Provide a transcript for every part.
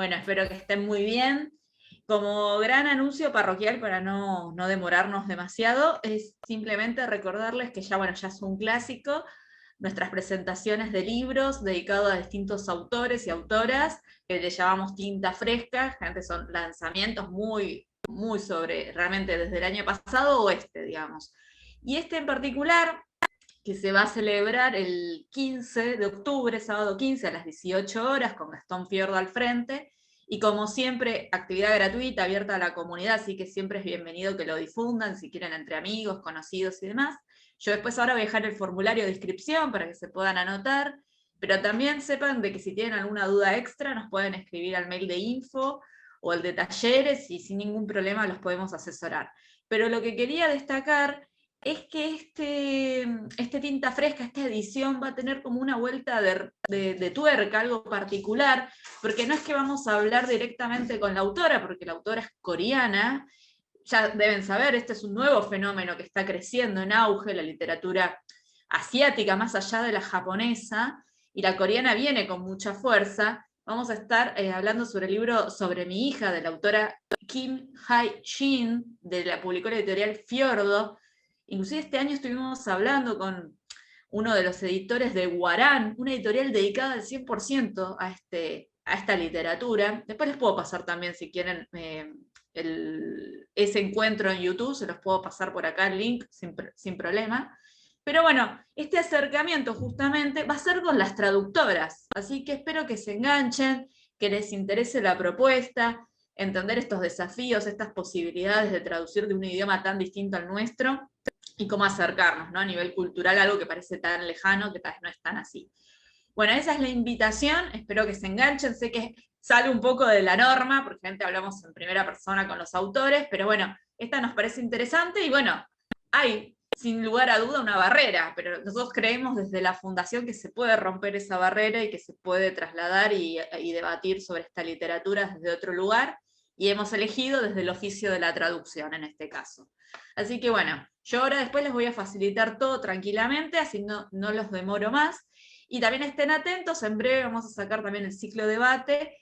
Bueno, espero que estén muy bien. Como gran anuncio parroquial, para no demorarnos demasiado, es simplemente recordarles que ya, bueno, ya es un clásico, nuestras presentaciones de libros dedicados a distintos autores y autoras, que le llamamos tinta fresca, gente son lanzamientos muy sobre, realmente desde el año pasado o digamos. Y este en particular, que se va a celebrar el 15 de octubre, sábado 15 a las 18 horas, con Gastón Fiordo al frente, y como siempre, actividad gratuita, abierta a la comunidad, así que siempre es bienvenido que lo difundan, si quieren entre amigos, conocidos y demás. Yo después ahora voy a dejar el formulario de inscripción para que se puedan anotar, pero también sepan de que si tienen alguna duda extra, nos pueden escribir al mail de info o el de talleres, y sin ningún problema los podemos asesorar. Pero lo que quería destacar es que este tinta fresca, esta edición, va a tener como una vuelta de tuerca, algo particular, porque no es que vamos a hablar directamente con la autora, porque la autora es coreana. Ya deben saber, este es un nuevo fenómeno que está creciendo en auge, la literatura asiática, más allá de la japonesa, y la coreana viene con mucha fuerza. Vamos a estar hablando sobre el libro Sobre mi hija, de la autora Kim Hae-jin, de la publicó la editorial Fiordo. Inclusive este año estuvimos hablando con uno de los editores de Guarán, una editorial dedicada al 100% a esta literatura. Después les puedo pasar también, si quieren, ese encuentro en YouTube, se los puedo pasar por acá el link sin problema. Pero bueno, este acercamiento justamente va a ser con las traductoras, así que espero que se enganchen, que les interese la propuesta, entender estos desafíos, estas posibilidades de traducir de un idioma tan distinto al nuestro, y cómo acercarnos, ¿no? A nivel cultural, algo que parece tan lejano, que tal vez no es tan así. Bueno, esa es la invitación, espero que se enganchen, sé que sale un poco de la norma, porque gente hablamos en primera persona con los autores, pero bueno, esta nos parece interesante, y bueno, hay sin lugar a duda una barrera, pero nosotros creemos desde la fundación que se puede romper esa barrera y que se puede trasladar y debatir sobre esta literatura desde otro lugar, y hemos elegido desde el oficio de la traducción en este caso. Así que bueno, yo ahora después les voy a facilitar todo tranquilamente, así no los demoro más. Y también estén atentos, en breve vamos a sacar también el ciclo debate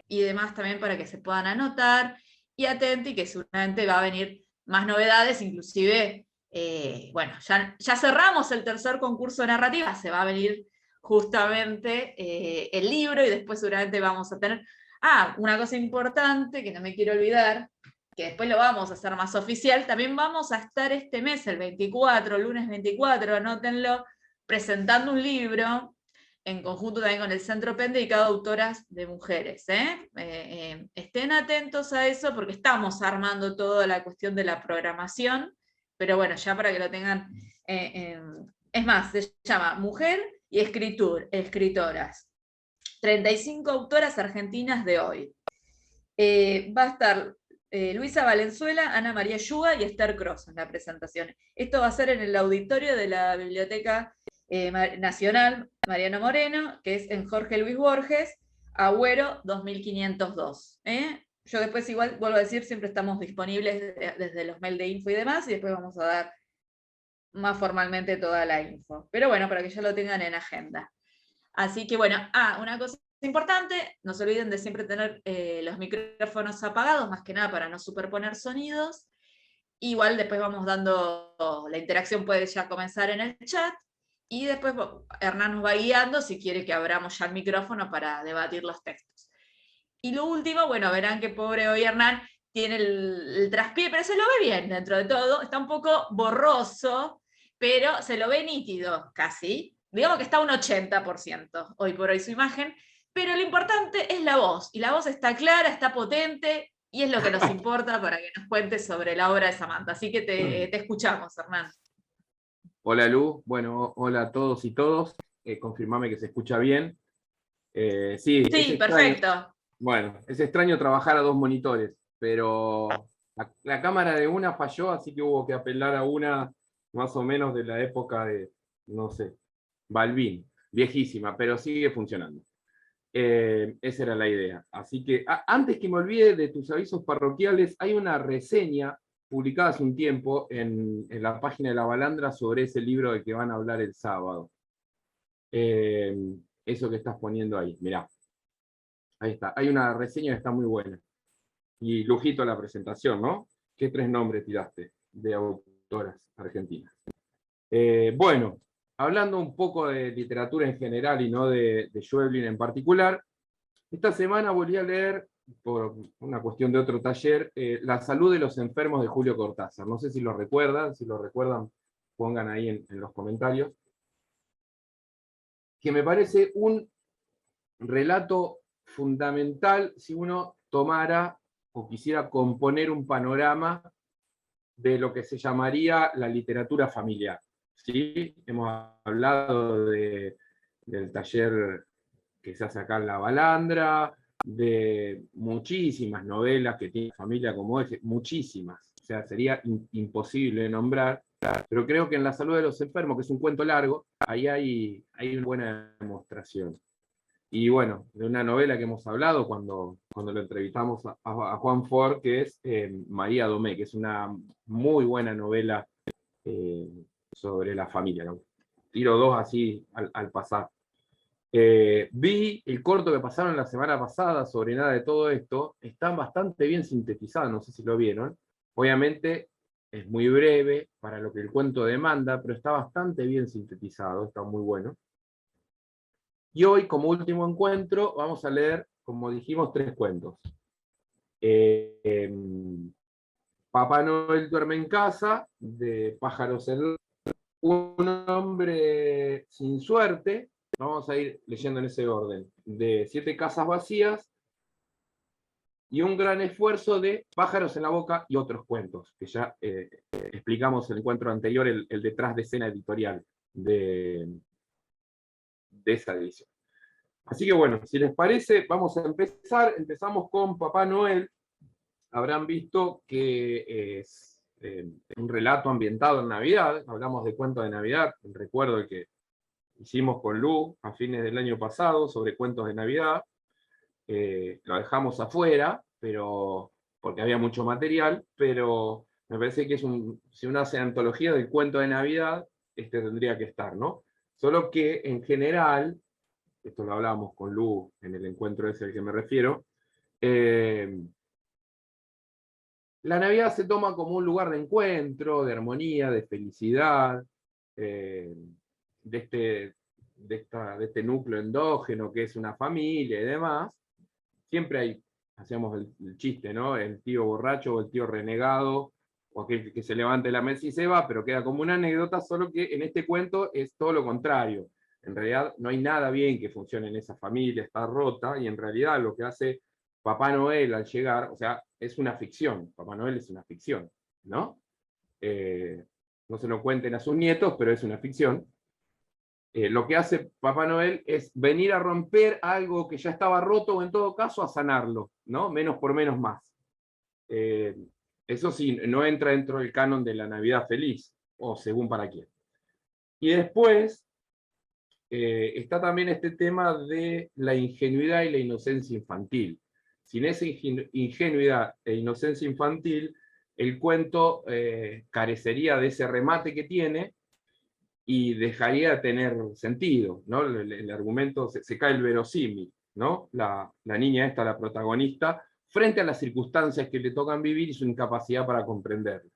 y demás también para que se puedan anotar, y atentos, y que seguramente va a venir más novedades, inclusive, bueno, ya cerramos el tercer concurso de narrativa, se va a venir justamente el libro, y después seguramente vamos a tener, una cosa importante que no me quiero olvidar, que después lo vamos a hacer más oficial, también vamos a estar este mes, el 24, lunes 24, anótenlo, presentando un libro en conjunto también con el Centro PEN, dedicado a autoras de mujeres. Estén atentos a eso, porque estamos armando toda la cuestión de la programación, pero bueno, ya para que lo tengan. Es más, se llama Mujer y Escritoras. 35 autoras argentinas de hoy. Va a estar Luisa Valenzuela, Ana María Yuga y Esther Cross en la presentación. Esto va a ser en el auditorio de la Biblioteca Nacional Mariano Moreno, que es en Jorge Luis Borges, Agüero 2502. Yo después igual vuelvo a decir, siempre estamos disponibles desde los mails de info y demás, y después vamos a dar más formalmente toda la info. Pero bueno, para que ya lo tengan en agenda. Así que bueno, una cosa importante, no se olviden de siempre tener los micrófonos apagados, más que nada para no superponer sonidos. Igual después vamos dando, la interacción puede ya comenzar en el chat, y después Hernán nos va guiando si quiere que abramos ya el micrófono para debatir los textos. Y lo último, bueno, verán que pobre hoy Hernán tiene el traspié, pero se lo ve bien dentro de todo, está un poco borroso, pero se lo ve nítido casi. Digamos que está un 80% hoy por hoy su imagen, pero lo importante es la voz, y la voz está clara, está potente, y es lo que nos importa para que nos cuentes sobre la obra de Samantha. Así que te escuchamos, Hernán. Hola Lu, bueno, hola a todos y todos, confirmame que se escucha bien. Sí, Sí, perfecto. Bueno, es extraño trabajar a dos monitores, pero la cámara de una falló, así que hubo que apelar a una más o menos de la época de, no sé, Balbín, viejísima, pero sigue funcionando. Esa era la idea. Así que antes que me olvide de tus avisos parroquiales, hay una reseña publicada hace un tiempo en la página de La Balandra sobre ese libro del que van a hablar el sábado. Eso que estás poniendo ahí, mirá. Ahí está, hay una reseña que está muy buena. Y lujito la presentación, ¿no? ¿Qué 3 nombres tiraste de autoras argentinas? Bueno, hablando un poco de literatura en general y no de Schweblin en particular, esta semana volví a leer, por una cuestión de otro taller, La salud de los enfermos de Julio Cortázar. No sé si lo recuerdan, pongan ahí en los comentarios. Que me parece un relato fundamental si uno tomara o quisiera componer un panorama de lo que se llamaría la literatura familiar. ¿Sí? Hemos hablado del taller que se hace acá en La Balandra, de muchísimas novelas que tiene familia como eje, muchísimas. O sea, sería imposible nombrar, pero creo que en La salud de los enfermos, que es un cuento largo, ahí hay una buena demostración. Y bueno, de una novela que hemos hablado cuando lo entrevistamos a Juan Ford, que es María Domé, que es una muy buena novela sobre la familia, ¿no? Tiro 2 así al pasar. Vi el corto que pasaron la semana pasada sobre nada de todo esto, está bastante bien sintetizado, no sé si lo vieron. Obviamente es muy breve para lo que el cuento demanda, pero está bastante bien sintetizado, está muy bueno. Y hoy, como último encuentro, vamos a leer, como dijimos, 3 cuentos. Papá Noel duerme en casa, de Pájaros en Un hombre sin suerte, vamos a ir leyendo en ese orden, de 7 casas vacías, y un gran esfuerzo de Pájaros en la boca y otros cuentos, que ya explicamos en el encuentro anterior, el detrás de escena editorial de esa edición. Así que bueno, si les parece, vamos a empezar. Empezamos con Papá Noel. Habrán visto que es un relato ambientado en Navidad. Hablamos de cuentos de Navidad. Recuerdo el que hicimos con Lu a fines del año pasado sobre cuentos de Navidad. Lo dejamos afuera, pero porque había mucho material, pero me parece que si uno hace antología del cuento de Navidad, este tendría que estar, ¿no? Solo que en general, esto lo hablábamos con Lu en el encuentro ese al que me refiero, la Navidad se toma como un lugar de encuentro, de armonía, de felicidad, de este núcleo endógeno que es una familia y demás. Siempre hacíamos el chiste, ¿no? El tío borracho o el tío renegado, o aquel que se levanta de la mesa y se va, pero queda como una anécdota, solo que en este cuento es todo lo contrario. En realidad no hay nada bien que funcione en esa familia, está rota, y en realidad lo que hace Papá Noel al llegar, o sea, es una ficción, Papá Noel es una ficción, ¿no? No se lo cuenten a sus nietos, pero es una ficción. Lo que hace Papá Noel es venir a romper algo que ya estaba roto, o en todo caso a sanarlo, ¿no? Menos por menos más. Eso sí, no entra dentro del canon de la Navidad feliz, o según para quién. Y después está también este tema de la ingenuidad y la inocencia infantil. Sin esa ingenuidad e inocencia infantil, el cuento carecería de ese remate que tiene, y dejaría de tener sentido, ¿no? El argumento, se cae el verosímil, ¿no? La niña esta, la protagonista, frente a las circunstancias que le tocan vivir y su incapacidad para comprenderlo.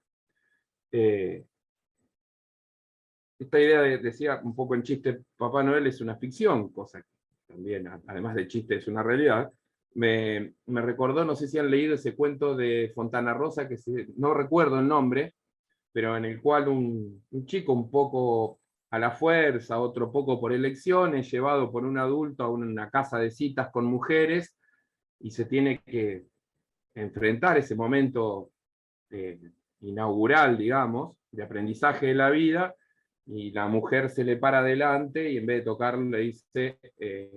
Esta idea decía un poco en chiste, Papá Noel es una ficción, cosa que también, además de chiste, es una realidad. Me recordó, no sé si han leído ese cuento de Fontana Rosa, que no recuerdo el nombre, pero en el cual un chico un poco a la fuerza, otro poco por elecciones, llevado por un adulto a una casa de citas con mujeres, y se tiene que enfrentar ese momento inaugural, digamos, de aprendizaje de la vida, y la mujer se le para adelante y en vez de tocarle le dice,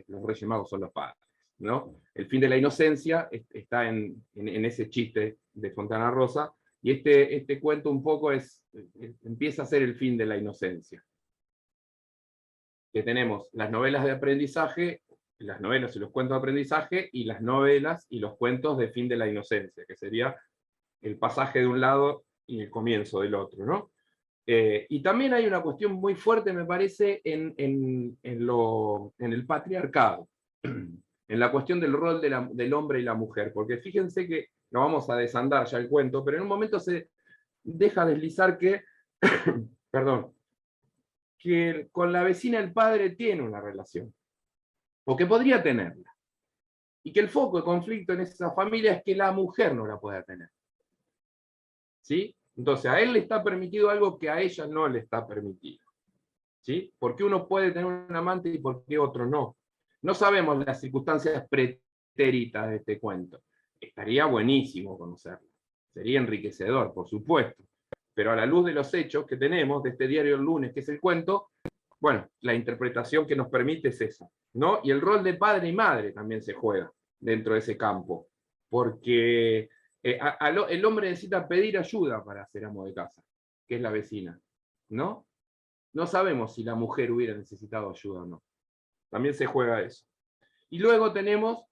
los Reyes Magos son los padres, ¿no? El fin de la inocencia está en ese chiste de Fontana Rosa, y este cuento un poco empieza a ser el fin de la inocencia. Que tenemos las novelas de aprendizaje, las novelas y los cuentos de aprendizaje, y las novelas y los cuentos de fin de la inocencia, que sería el pasaje de un lado y el comienzo del otro, ¿no? Y también hay una cuestión muy fuerte, me parece, en el patriarcado. en la cuestión del rol del hombre y la mujer, porque fíjense que, no vamos a desandar ya el cuento, pero en un momento se deja deslizar que, perdón, que con la vecina el padre tiene una relación, o que podría tenerla, y que el foco de conflicto en esa familia es que la mujer no la pueda tener. ¿Sí? Entonces, a él le está permitido algo que a ella no le está permitido. ¿Sí? ¿Por qué uno puede tener un amante y por qué otro no? No sabemos las circunstancias pretéritas de este cuento. Estaría buenísimo conocerlo. Sería enriquecedor, por supuesto. Pero a la luz de los hechos que tenemos de este diario El Lunes, que es el cuento, bueno, la interpretación que nos permite es esa, ¿no? Y el rol de padre y madre también se juega dentro de ese campo. Porque el hombre necesita pedir ayuda para ser amo de casa, que es la vecina, ¿no? No sabemos si la mujer hubiera necesitado ayuda o no. También se juega eso. Y luego tenemos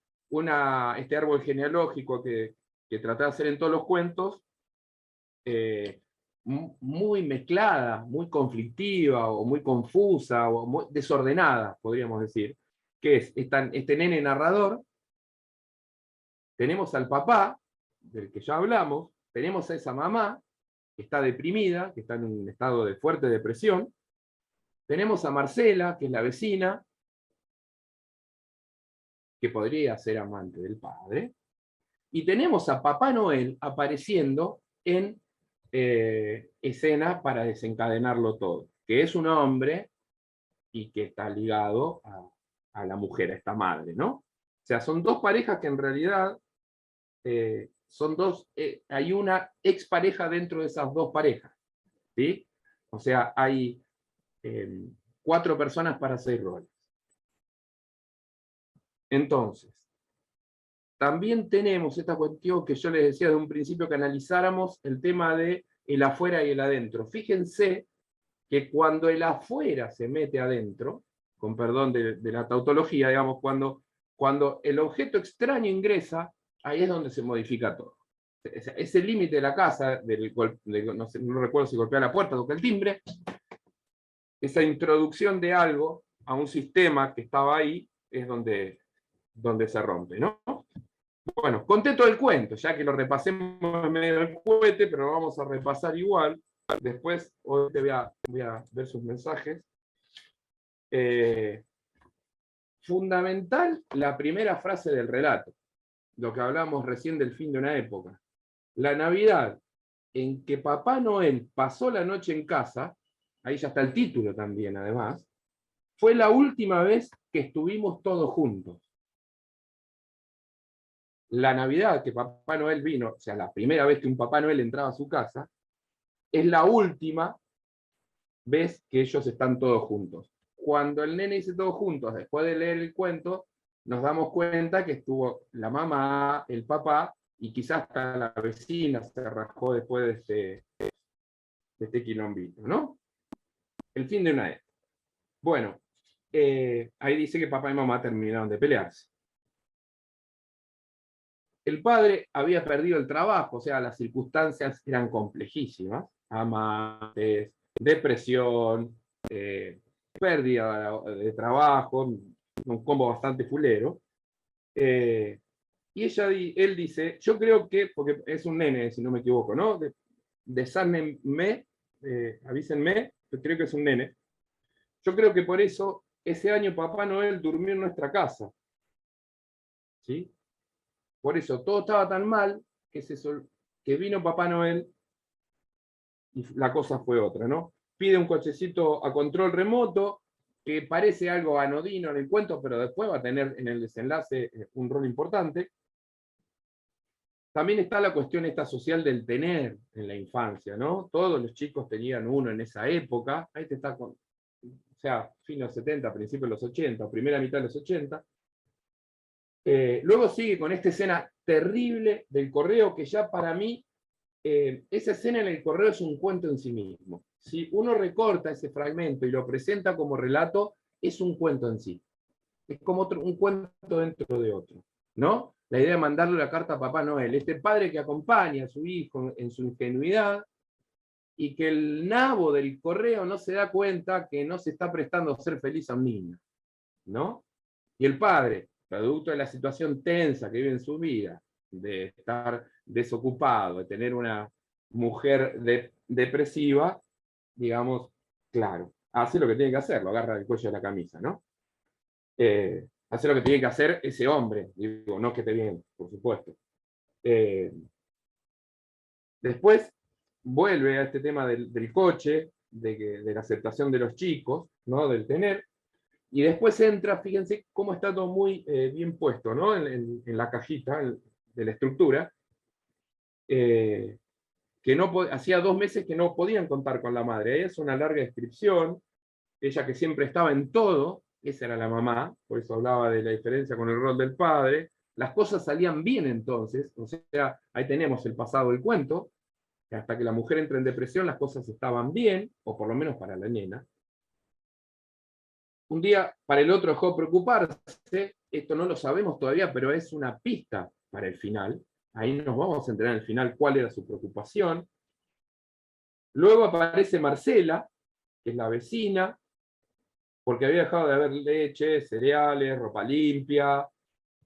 este árbol genealógico que trata de hacer en todos los cuentos, muy mezclada, muy conflictiva, o muy confusa, o muy desordenada, podríamos decir, que es este nene narrador. Tenemos al papá, del que ya hablamos, tenemos a esa mamá, que está deprimida, que está en un estado de fuerte depresión. Tenemos a Marcela, que es la vecina, que podría ser amante del padre. Y tenemos a Papá Noel apareciendo en escena para desencadenarlo todo, que es un hombre y que está ligado a la mujer, a esta madre, ¿no? O sea, son dos parejas que en realidad son dos, hay una expareja dentro de esas dos parejas, ¿sí? O sea, hay 4 personas para 6 roles. Entonces, también tenemos esta cuestión que yo les decía de un principio, que analizáramos el tema de el afuera y el adentro. Fíjense que cuando el afuera se mete adentro, con perdón de la tautología, digamos, cuando el objeto extraño ingresa, ahí es donde se modifica todo. Ese límite de la casa, no, no recuerdo si golpea la puerta, toca el timbre, esa introducción de algo a un sistema que estaba ahí, es donde se rompe, ¿no? Bueno, conté todo el cuento, ya que lo repasemos en medio del cohete, pero lo vamos a repasar igual. Después, hoy te voy a ver sus mensajes. Fundamental la primera frase del relato, lo que hablamos recién del fin de una época. La Navidad en que Papá Noel pasó la noche en casa, ahí ya está el título también además, fue la última vez que estuvimos todos juntos. La Navidad que Papá Noel vino, o sea, la primera vez que un Papá Noel entraba a su casa, es la última vez que ellos están todos juntos. Cuando el nene dice todos juntos, después de leer el cuento, nos damos cuenta que estuvo la mamá, el papá, y quizás hasta la vecina se rajó después de este quilombito, ¿no? El fin de una época. Bueno, ahí dice que papá y mamá terminaron de pelearse. El padre había perdido el trabajo, o sea, las circunstancias eran complejísimas, amantes, depresión, pérdida de trabajo, un combo bastante fulero. Y él dice, yo creo que, porque es un nene, si no me equivoco, ¿no? Desárnenme, avísenme, creo que es un nene. Yo creo que por eso ese año Papá Noel durmió en nuestra casa. ¿Sí? Por eso todo estaba tan mal que vino Papá Noel y la cosa fue otra, ¿no? Pide un cochecito a control remoto, que parece algo anodino en el cuento, pero después va a tener en el desenlace un rol importante. También está la cuestión esta social del tener en la infancia, ¿no? Todos los chicos tenían uno en esa época. Ahí te está o sea, fin de los 70, principios de los 80, primera mitad de los 80. Luego sigue con esta escena terrible del correo, que ya para mí, esa escena en el correo es un cuento en sí mismo. Si uno recorta ese fragmento y lo presenta como relato, es un cuento en sí. Es como un cuento dentro de otro, ¿no? La idea de mandarle la carta a Papá Noel, este padre que acompaña a su hijo en su ingenuidad, y que el nabo del correo no se da cuenta que no se está prestando a ser feliz a un niño, ¿no? Y el padre, producto de la situación tensa que vive en su vida, de estar desocupado, de tener una mujer depresiva, digamos, claro, hace lo que tiene que hacer, lo agarra del cuello de la camisa, ¿no? Hace lo que tiene que hacer ese hombre, digo, no que te viene, por supuesto. Después vuelve a este tema del coche, de la aceptación de los chicos, ¿no? Del tener, y después entra, fíjense cómo está todo muy bien puesto, ¿no? En la cajita de la estructura, que hacía 2 meses que no podían contar con la madre. Ahí es una larga descripción, ella que siempre estaba en todo, esa era la mamá, por eso hablaba de la diferencia con el rol del padre. Las cosas salían bien entonces, o sea, ahí tenemos el pasado del cuento, que hasta que la mujer entra en depresión las cosas estaban bien, o por lo menos para la nena. Un día para el otro dejó de preocuparse, esto no lo sabemos todavía, pero es una pista para el final. Ahí nos vamos a enterar al final cuál era su preocupación. Luego aparece Marcela, que es la vecina, porque había dejado de haber leche, cereales, ropa limpia.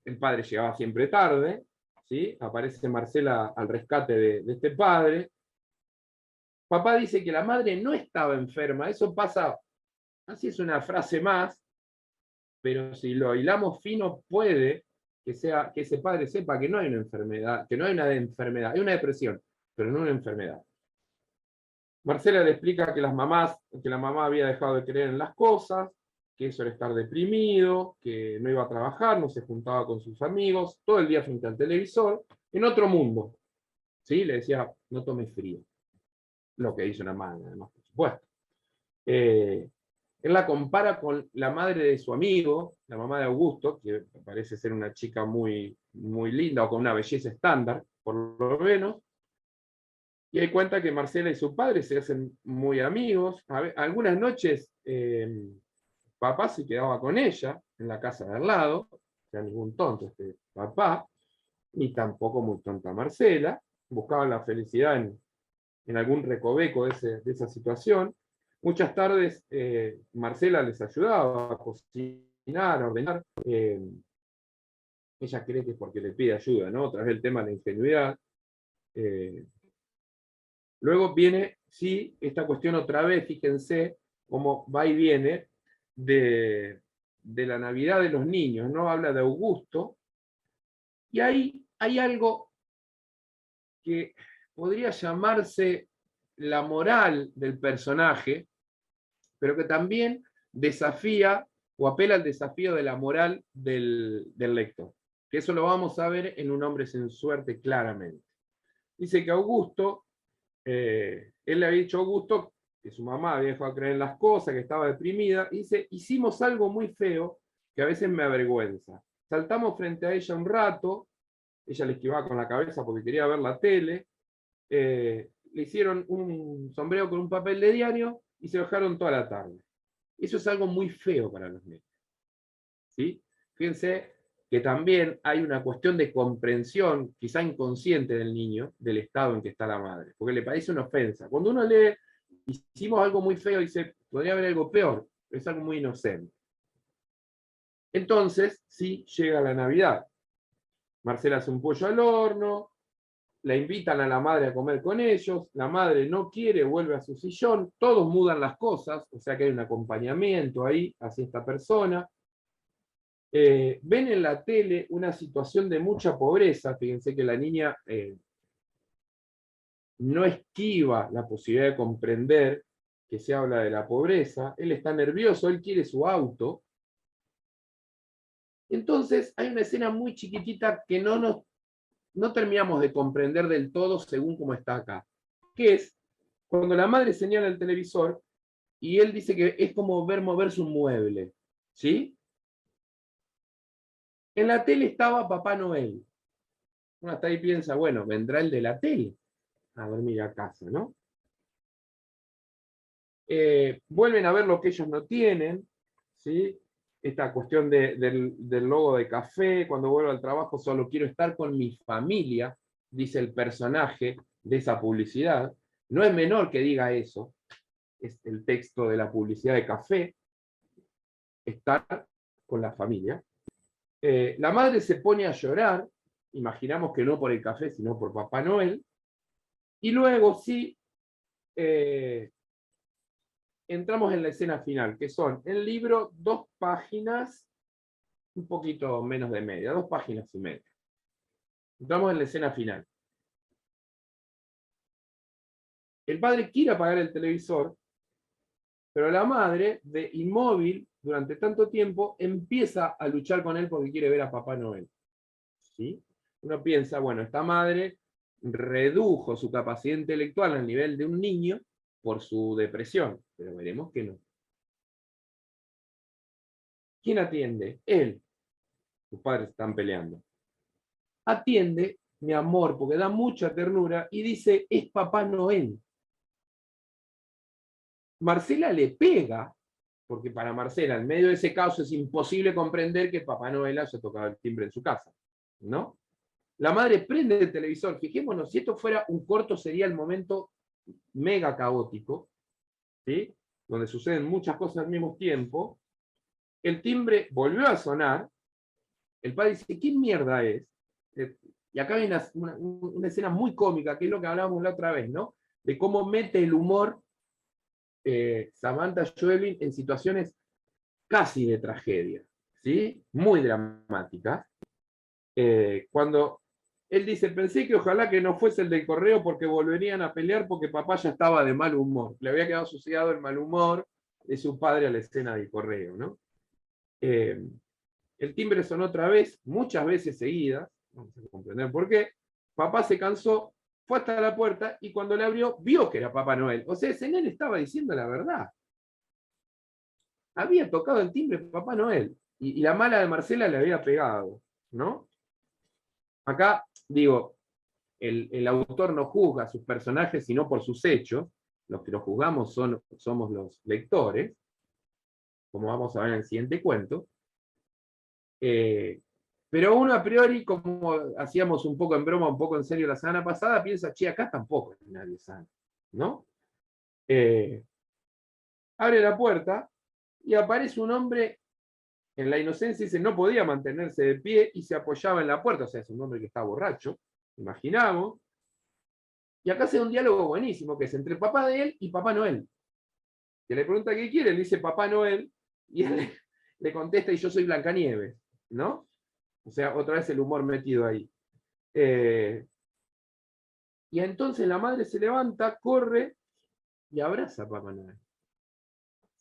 El padre llegaba siempre tarde, ¿sí? Aparece Marcela al rescate de este padre. Papá dice que la madre no estaba enferma, eso pasa, así es una frase más, pero si lo hilamos fino puede que ese padre sepa que no hay una enfermedad, que no hay una enfermedad, hay una depresión, pero no una enfermedad. Marcela le explica que la mamá había dejado de creer en las cosas, que eso era estar deprimido, que no iba a trabajar, no se juntaba con sus amigos, todo el día frente al televisor, en otro mundo. ¿Sí? Le decía, no tomes frío. Lo que dice una madre, además, por supuesto. Él la compara con la madre de su amigo, la mamá de Augusto, que parece ser una chica muy, muy linda o con una belleza estándar, por lo menos. Y hay cuenta que Marcela y su padre se hacen muy amigos. Algunas noches papá se quedaba con ella en la casa de al lado, o sea, ningún tonto este papá, ni tampoco muy tonta Marcela. Buscaban la felicidad en algún recoveco de esa situación. Muchas tardes Marcela les ayudaba a cocinar, a ordenar. Ella cree que es porque le pide ayuda, ¿no? Otra vez el tema de la ingenuidad. Luego viene, sí, esta cuestión otra vez, fíjense cómo va y viene de la Navidad de los niños, ¿no? Habla de Augusto, y ahí hay algo que podría llamarse la moral del personaje, pero que también desafía o apela al desafío de la moral del lector. Que eso lo vamos a ver en Un hombre sin suerte claramente. Dice que Augusto, él le había dicho a Augusto que su mamá había dejado de creer en las cosas, que estaba deprimida, y dice, hicimos algo muy feo que a veces me avergüenza. Saltamos frente a ella un rato, ella le esquivaba con la cabeza porque quería ver la tele, le hicieron un sombrero con un papel de diario y se dejaron toda la tarde. Eso es algo muy feo para los niños. ¿Sí? Fíjense que también hay una cuestión de comprensión, quizá inconsciente del niño, del estado en que está la madre, porque le parece una ofensa. Cuando uno lee, hicimos algo muy feo, dice, podría haber algo peor, es algo muy inocente. Entonces, sí, llega la Navidad. Marcela hace un pollo al horno, la invitan a la madre a comer con ellos, la madre no quiere, vuelve a su sillón, todos mudan las cosas, o sea que hay un acompañamiento ahí hacia esta persona. Ven en la tele una situación de mucha pobreza, fíjense que la niña no esquiva la posibilidad de comprender que se habla de la pobreza, él está nervioso, él quiere su auto. Entonces hay una escena muy chiquitita que no terminamos de comprender del todo según cómo está acá, que es cuando la madre señala el televisor y él dice que es como ver moverse un mueble, ¿sí? En la tele estaba Papá Noel. Uno hasta ahí piensa, bueno, vendrá el de la tele a dormir a casa, ¿no? Vuelven a ver lo que ellos no tienen, ¿sí? Esta cuestión del logo de café, cuando vuelvo al trabajo solo quiero estar con mi familia, dice el personaje de esa publicidad. No es menor que diga eso, es el texto de la publicidad de café, estar con la familia. La madre se pone a llorar, imaginamos que no por el café, sino por Papá Noel, y luego sí entramos en la escena final, que son el libro 2 páginas, un poquito menos de media, 2 páginas y media. Entramos en la escena final. El padre quiere apagar el televisor, pero la madre, de inmóvil durante tanto tiempo, empieza a luchar con él porque quiere ver a Papá Noel. ¿Sí? Uno piensa, bueno, esta madre redujo su capacidad intelectual al nivel de un niño por su depresión, pero veremos que no. ¿Quién atiende? Él. Sus padres están peleando. Atiende, mi amor, porque da mucha ternura, y dice, es Papá Noel. Marcela le pega, porque para Marcela, en medio de ese caos, es imposible comprender que Papá Noel haya tocado el timbre en su casa, ¿no? La madre prende el televisor. Fijémonos, si esto fuera un corto, sería el momento mega caótico, ¿sí? Donde suceden muchas cosas al mismo tiempo. El timbre volvió a sonar. El padre dice, ¿qué mierda es? Y acá hay una escena muy cómica, que es lo que hablábamos la otra vez, ¿no? De cómo mete el humor Samantha Schweblin en situaciones casi de tragedia, ¿sí? Muy dramáticas. Cuando él dice, pensé que ojalá que no fuese el del correo porque volverían a pelear porque papá ya estaba de mal humor. Le había quedado asociado el mal humor de su padre a la escena del correo, ¿no? El timbre sonó otra vez, muchas veces seguidas, vamos a comprender por qué. Papá se cansó, fue hasta la puerta y cuando la abrió, vio que era Papá Noel. O sea, ese nene estaba diciendo la verdad. Había tocado el timbre Papá Noel y la mala de Marcela le había pegado, ¿no? Acá, digo, el autor no juzga a sus personajes sino por sus hechos. Los que los juzgamos somos los lectores, como vamos a ver en el siguiente cuento. Pero uno a priori, como hacíamos un poco en broma, un poco en serio la semana pasada, piensa, che, acá tampoco hay nadie sano, ¿no? Abre la puerta y aparece un hombre en la inocencia, dice, no podía mantenerse de pie y se apoyaba en la puerta, o sea, es un hombre que está borracho, imaginamos. Y acá se da un diálogo buenísimo, que es entre el papá de él y Papá Noel. Que le pregunta qué quiere, le dice Papá Noel, y él le contesta, y yo soy Blancanieves, ¿no? O sea, otra vez el humor metido ahí. Y entonces la madre se levanta, corre y abraza a Papá Noel.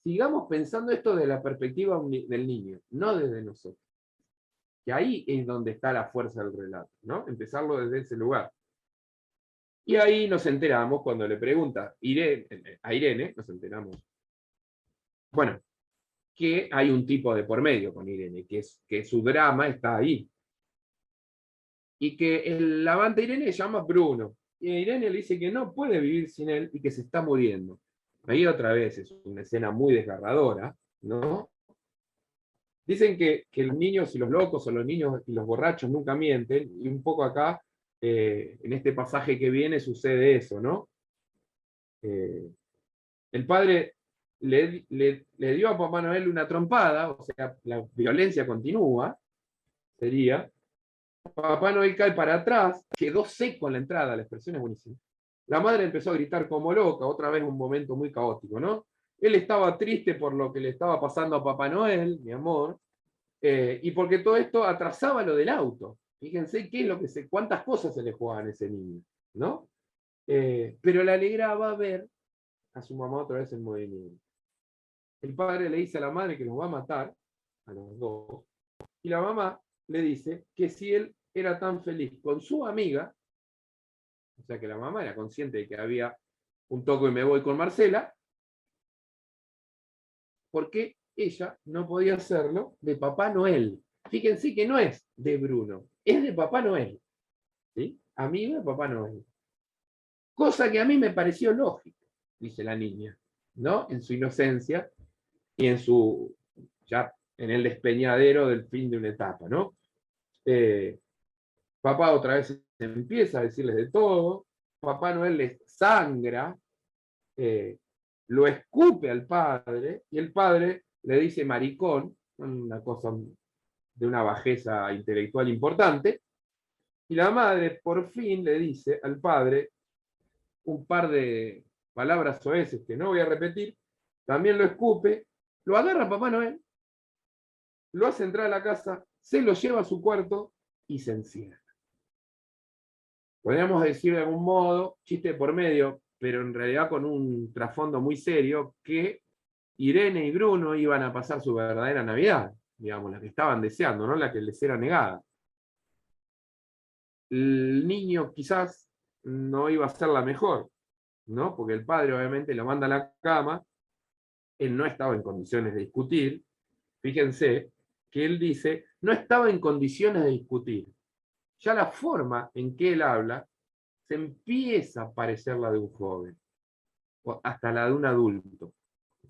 Sigamos pensando esto desde la perspectiva del niño, no desde nosotros. Que ahí es donde está la fuerza del relato, ¿no? Empezarlo desde ese lugar. Y ahí nos enteramos cuando le pregunta a Irene, nos enteramos, bueno, que hay un tipo de por medio con Irene, que su drama está ahí. Y que el amante de Irene se llama Bruno. Y Irene le dice que no puede vivir sin él y que se está muriendo. Ahí otra vez es una escena muy desgarradora, ¿no? Dicen que los niños y los locos o los niños y los borrachos nunca mienten, y un poco acá, en este pasaje que viene, sucede eso, ¿no? El padre le dio a Papá Noel una trompada, o sea, la violencia continúa, sería. Papá Noel cae para atrás, quedó seco en la entrada, la expresión es buenísima. La madre empezó a gritar como loca, otra vez un momento muy caótico, ¿no? Él estaba triste por lo que le estaba pasando a Papá Noel, mi amor, y porque todo esto atrasaba lo del auto. Fíjense qué es lo que cuántas cosas se le jugaban a ese niño, ¿no? Pero le alegraba ver a su mamá otra vez en movimiento. El padre le dice a la madre que los va a matar, a los dos, y la mamá le dice que si él era tan feliz con su amiga, o sea que la mamá era consciente de que había un toco y me voy con Marcela, porque ella no podía hacerlo de Papá Noel. Fíjense que no es de Bruno, es de Papá Noel, ¿sí? Amigo de Papá Noel. Cosa que a mí me pareció lógico, dice la niña, ¿no? En su inocencia y en su, ya en el despeñadero del fin de una etapa, ¿no? Papá otra vez empieza a decirles de todo, Papá Noel les sangra, lo escupe al padre, y el padre le dice maricón, una cosa de una bajeza intelectual importante, y la madre por fin le dice al padre un par de palabras soeces que no voy a repetir, también lo escupe, lo agarra Papá Noel, lo hace entrar a la casa, se lo lleva a su cuarto y se encierra. Podríamos decir de algún modo, chiste por medio, pero en realidad con un trasfondo muy serio, que Irene y Bruno iban a pasar su verdadera Navidad, digamos, la que estaban deseando, no la que les era negada. El niño quizás no iba a ser la mejor, ¿no? Porque el padre obviamente lo manda a la cama, él no estaba en condiciones de discutir, fíjense que él dice, no estaba en condiciones de discutir. Ya la forma en que él habla se empieza a parecer la de un joven, o hasta la de un adulto,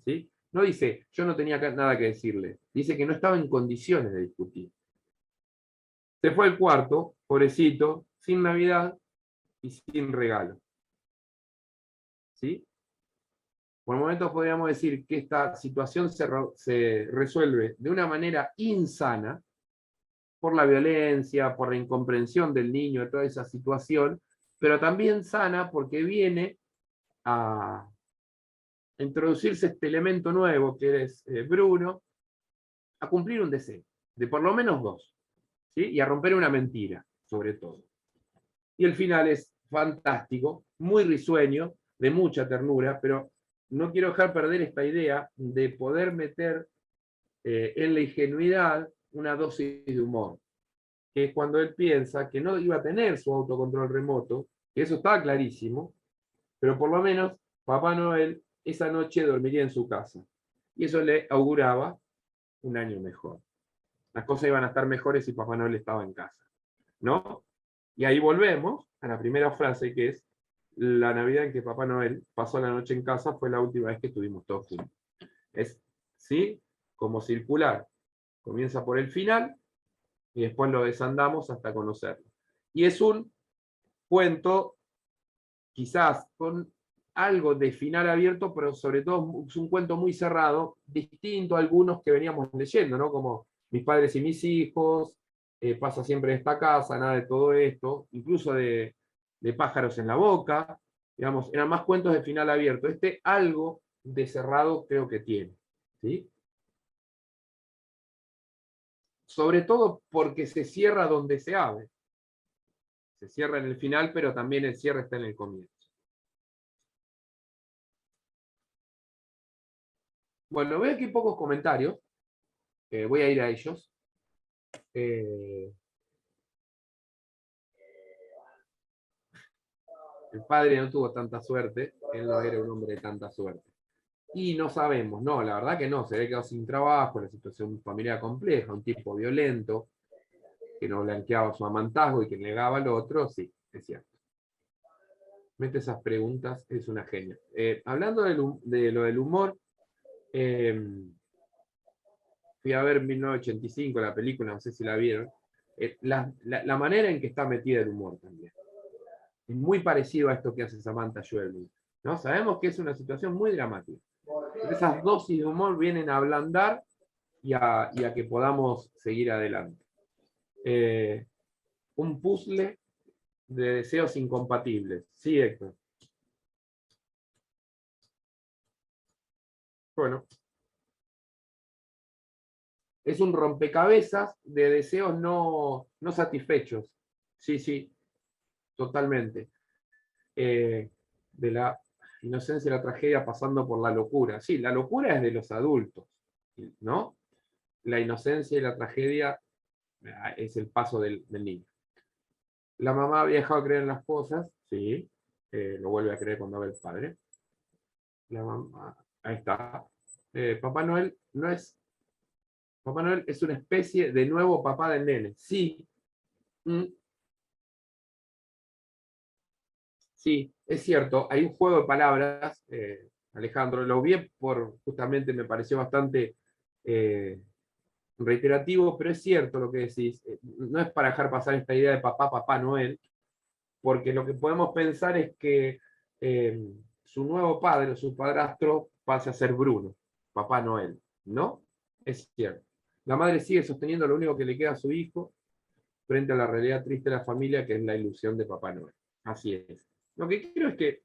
¿sí? No dice, yo no tenía nada que decirle, dice que no estaba en condiciones de discutir. Se fue al cuarto, pobrecito, sin Navidad y sin regalo. ¿Sí? Por momentos podríamos decir que esta situación se resuelve de una manera insana, por la violencia, por la incomprensión del niño de toda esa situación, pero también sana porque viene a introducirse este elemento nuevo que es Bruno, a cumplir un deseo, de por lo menos dos, ¿sí? Y a romper una mentira, sobre todo. Y el final es fantástico, muy risueño, de mucha ternura, pero no quiero dejar perder esta idea de poder meter en la ingenuidad una dosis de humor, que es cuando él piensa que no iba a tener su autocontrol remoto, que eso estaba clarísimo, pero por lo menos Papá Noel esa noche dormiría en su casa. Y eso le auguraba un año mejor. Las cosas iban a estar mejores si Papá Noel estaba en casa, ¿no? Y ahí volvemos a la primera frase, que es la Navidad en que Papá Noel pasó la noche en casa fue la última vez que estuvimos todos juntos. Es, ¿sí? Como circular. Comienza por el final y después lo desandamos hasta conocerlo. Y es un cuento, quizás con algo de final abierto, pero sobre todo es un cuento muy cerrado, distinto a algunos que veníamos leyendo, ¿no? Como Mis padres y mis hijos, Pasa siempre en esta casa, nada de todo esto, incluso de Pájaros en la boca, digamos, eran más cuentos de final abierto. Este algo de cerrado creo que tiene, ¿sí? Sobre todo porque se cierra donde se abre. Se cierra en el final, pero también el cierre está en el comienzo. Bueno, veo aquí pocos comentarios. Voy a ir a ellos. El padre no tuvo tanta suerte, él no era un hombre de tanta suerte. Y no sabemos, no, la verdad que no, se había quedado sin trabajo, la situación familiar compleja, un tipo violento, que no blanqueaba su amantazgo y que negaba al otro, sí, es cierto. Mete esas preguntas, es una genia. Hablando de lo del humor, fui a ver 1985, la película, no sé si la vieron, la manera en que está metida el humor también. Es muy parecido a esto que hace Samantha Schweblin, ¿no? Sabemos que es una situación muy dramática. Pero esas dosis de humor vienen a ablandar y a que podamos seguir adelante. Un puzzle de deseos incompatibles. Sí, Héctor. Bueno. Es un rompecabezas de deseos no satisfechos. Sí, sí, totalmente. De la inocencia y la tragedia pasando por la locura. Sí, la locura es de los adultos, ¿no? La inocencia y la tragedia es el paso del niño. La mamá había dejado de creer en las cosas, sí, lo vuelve a creer cuando ve el padre. La mamá, ahí está. Papá Noel no es. Papá Noel es una especie de nuevo papá del nene. Sí. Sí, es cierto, hay un juego de palabras, Alejandro, lo vi justamente me pareció bastante reiterativo, pero es cierto lo que decís, no es para dejar pasar esta idea de Papá Noel, porque lo que podemos pensar es que su nuevo padre, su padrastro, pase a ser Bruno, Papá Noel, ¿no? Es cierto. La madre sigue sosteniendo lo único que le queda a su hijo frente a la realidad triste de la familia, que es la ilusión de Papá Noel. Así es. Lo que quiero es que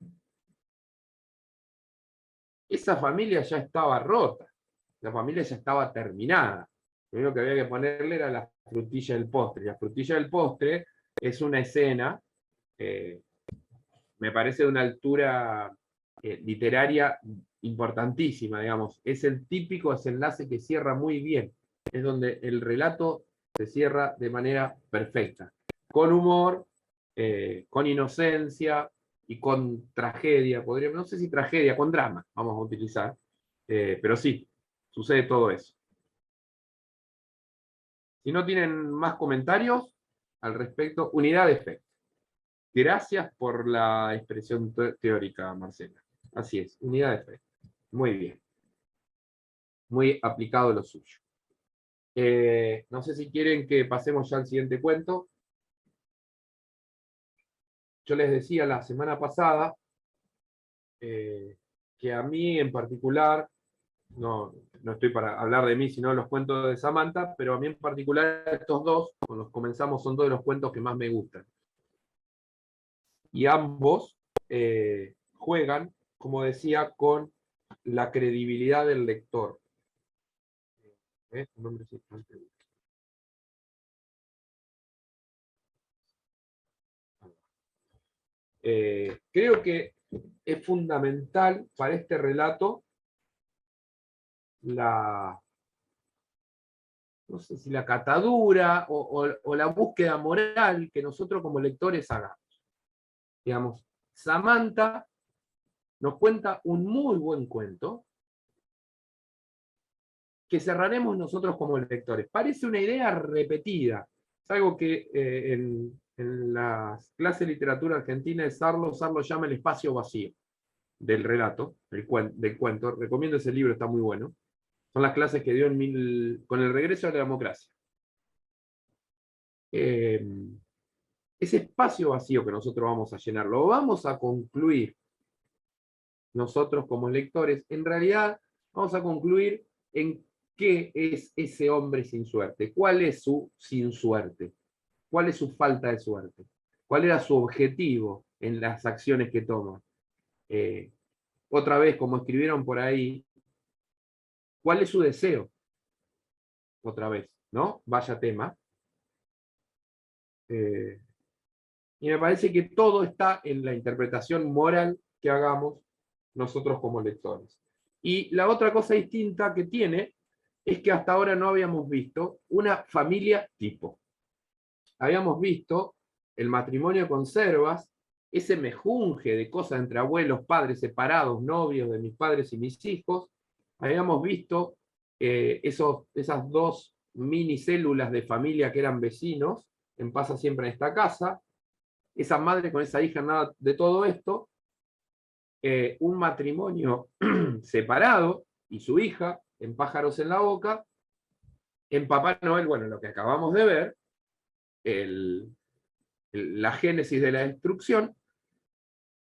esa familia ya estaba rota, la familia ya estaba terminada. Lo único que había que ponerle era la frutilla del postre. La frutilla del postre es una escena, me parece de una altura literaria importantísima, digamos. Es el típico desenlace que cierra muy bien. Es donde el relato se cierra de manera perfecta. Con humor, con inocencia y con tragedia. No sé si tragedia, con drama vamos a utilizar. Pero sí, sucede todo eso. Si no tienen más comentarios al respecto, unidad de fe. Gracias por la expresión teórica, Marcela. Así es, unidad de fe. Muy bien. Muy aplicado lo suyo. No sé si quieren que pasemos ya al siguiente cuento. Yo les decía la semana pasada que a mí en particular, no estoy para hablar de mí, sino de los cuentos de Samantha, pero a mí en particular estos dos, con los comenzamos, son dos de los cuentos que más me gustan. Y ambos juegan, como decía, con la credibilidad del lector. Un nombre creo que es fundamental para este relato no sé si la catadura o la búsqueda moral que nosotros como lectores hagamos. Digamos, Samantha nos cuenta un muy buen cuento que cerraremos nosotros como lectores. Parece una idea repetida. Es algo que en las clases de literatura argentina de Sarlo llama el espacio vacío del relato, del cuento. Recomiendo ese libro, está muy bueno. Son las clases que dio con el regreso a la democracia. Ese espacio vacío que nosotros vamos a llenar, lo vamos a concluir nosotros como lectores. En realidad vamos a concluir en qué es ese hombre sin suerte, cuál es su sin suerte, cuál es su falta de suerte, cuál era su objetivo en las acciones que toma. Otra vez, como escribieron por ahí, ¿cuál es su deseo? Otra vez, ¿no? Vaya tema. Y me parece que todo está en la interpretación moral que hagamos nosotros como lectores. Y la otra cosa distinta que tiene es que hasta ahora no habíamos visto una familia tipo. Habíamos visto el matrimonio con Servas, ese mejunje de cosas entre abuelos, padres separados, novios de mis padres y mis hijos. Habíamos visto esas dos mini células de familia que eran vecinos, en Pasa Siempre en Esta Casa, esa madre con esa hija, nada de todo esto, un matrimonio separado y su hija en Pájaros en la Boca, en Papá Noel, bueno, lo que acabamos de ver, la génesis de la destrucción,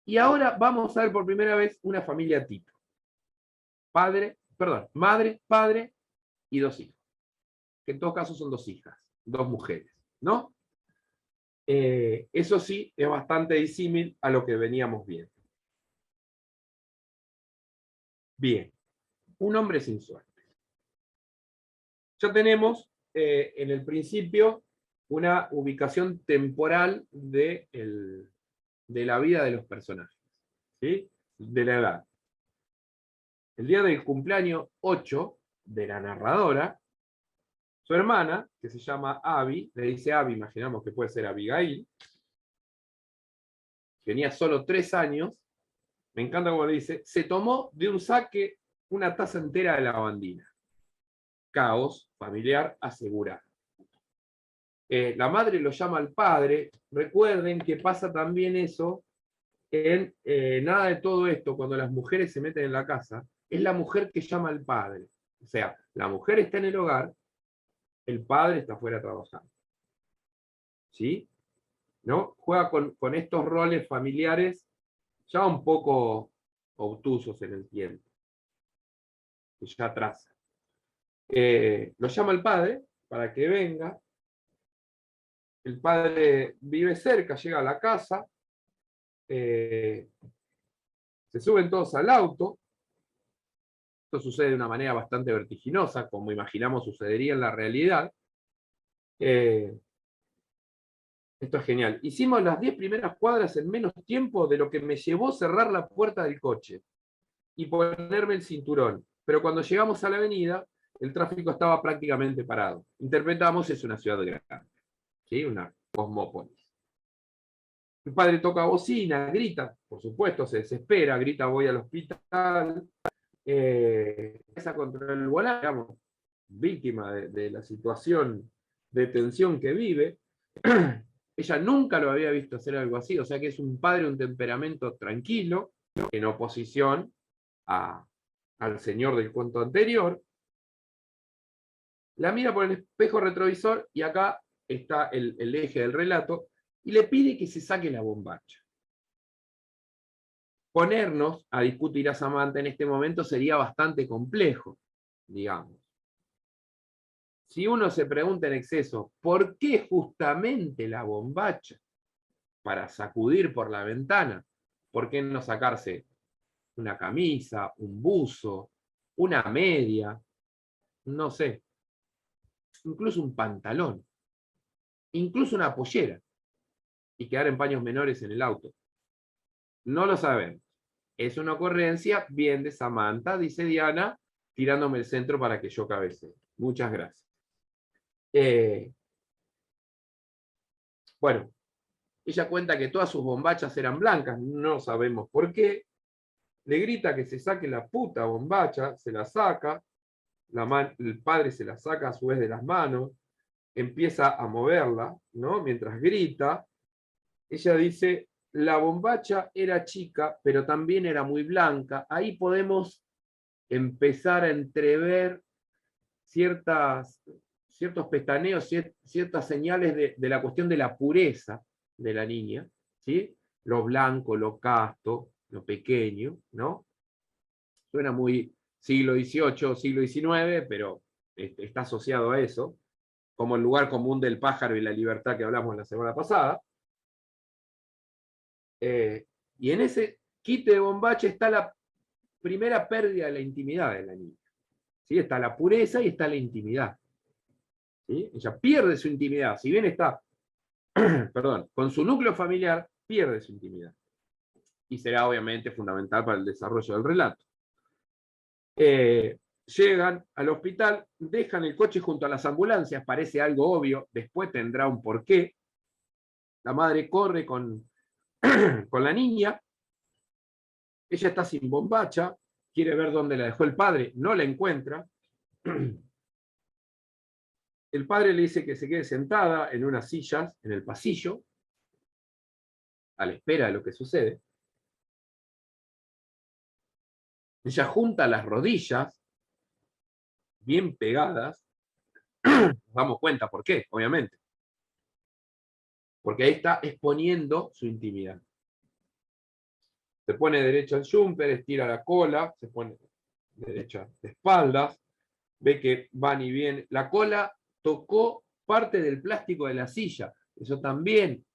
y ahora vamos a ver por primera vez una familia tipo. Madre, padre y dos hijos, que en todos casos son dos hijas, dos mujeres, ¿no? Eso sí, es bastante disímil a lo que veníamos viendo. Bien, un hombre sin suerte. Ya tenemos en el principio una ubicación temporal de la vida de los personajes, ¿sí? De la edad. El día del cumpleaños 8 de la narradora, su hermana, que se llama Abby, le dice Abby, imaginamos que puede ser Abigail, tenía solo 3 años, me encanta como le dice, se tomó de un saque una taza entera de lavandina. Caos familiar asegurado. La madre lo llama al padre. Recuerden que pasa también eso en nada de todo esto, cuando las mujeres se meten en la casa, es la mujer que llama al padre. O sea, la mujer está en el hogar, el padre está fuera trabajando. ¿Sí? ¿No? Juega con estos roles familiares ya un poco obtusos en el tiempo, que ya atrás. Lo llama el padre para que venga. El padre vive cerca, llega a la casa, se suben todos al auto. Esto sucede de una manera bastante vertiginosa, como imaginamos sucedería en la realidad. Esto es genial. Hicimos las 10 primeras cuadras en menos tiempo de lo que me llevó cerrar la puerta del coche y ponerme el cinturón. Pero cuando llegamos a la avenida, el tráfico estaba prácticamente parado. Interpretamos, es una ciudad grande, ¿sí? Una cosmópolis. El padre toca bocina, grita, por supuesto, se desespera, grita voy al hospital, empieza contra el volante, digamos, víctima de la situación de tensión que vive. Ella nunca lo había visto hacer algo así, o sea que es un padre de un temperamento tranquilo, en oposición al señor del cuento anterior. La mira por el espejo retrovisor y acá está el eje del relato, y le pide que se saque la bombacha. Ponernos a discutir a Samantha en este momento sería bastante complejo, digamos. Si uno se pregunta en exceso, ¿por qué justamente la bombacha? Para sacudir por la ventana. ¿Por qué no sacarse una camisa, un buzo, una media? No sé. Incluso un pantalón. Incluso una pollera. Y quedar en paños menores en el auto. No lo sabemos. Es una ocurrencia bien de Samantha, dice Diana, tirándome el centro para que yo cabecee. Muchas gracias. Bueno, ella cuenta que todas sus bombachas eran blancas, no sabemos por qué. Le grita que se saque la puta bombacha, se la saca, el padre se la saca a su vez de las manos, empieza a moverla, ¿no? Mientras grita, ella dice, la bombacha era chica, pero también era muy blanca. Ahí podemos empezar a entrever ciertos pestaneos, ciertas señales de la cuestión de la pureza de la niña, ¿sí? Lo blanco, lo casto, lo pequeño, ¿no? Suena muy siglo XVIII, siglo XIX, pero está asociado a eso, como el lugar común del pájaro y la libertad que hablamos la semana pasada. Y en ese quite de bombacha está la primera pérdida de la intimidad de la niña. ¿Sí? Está la pureza y está la intimidad. ¿Sí? Ella pierde su intimidad. Si bien está perdón, con su núcleo familiar, pierde su intimidad. Y será obviamente fundamental para el desarrollo del relato. Llegan al hospital, dejan el coche junto a las ambulancias, parece algo obvio, después tendrá un porqué. La madre corre con la niña, ella está sin bombacha, quiere ver dónde la dejó el padre, no la encuentra. El padre le dice que se quede sentada en unas sillas en el pasillo, a la espera de lo que sucede. Ella junta las rodillas, bien pegadas, nos damos cuenta por qué, obviamente. Porque ahí está exponiendo su intimidad. Se pone derecha al jumper, estira la cola, se pone derecha de espaldas, ve que van y vienen. La cola tocó parte del plástico de la silla, eso también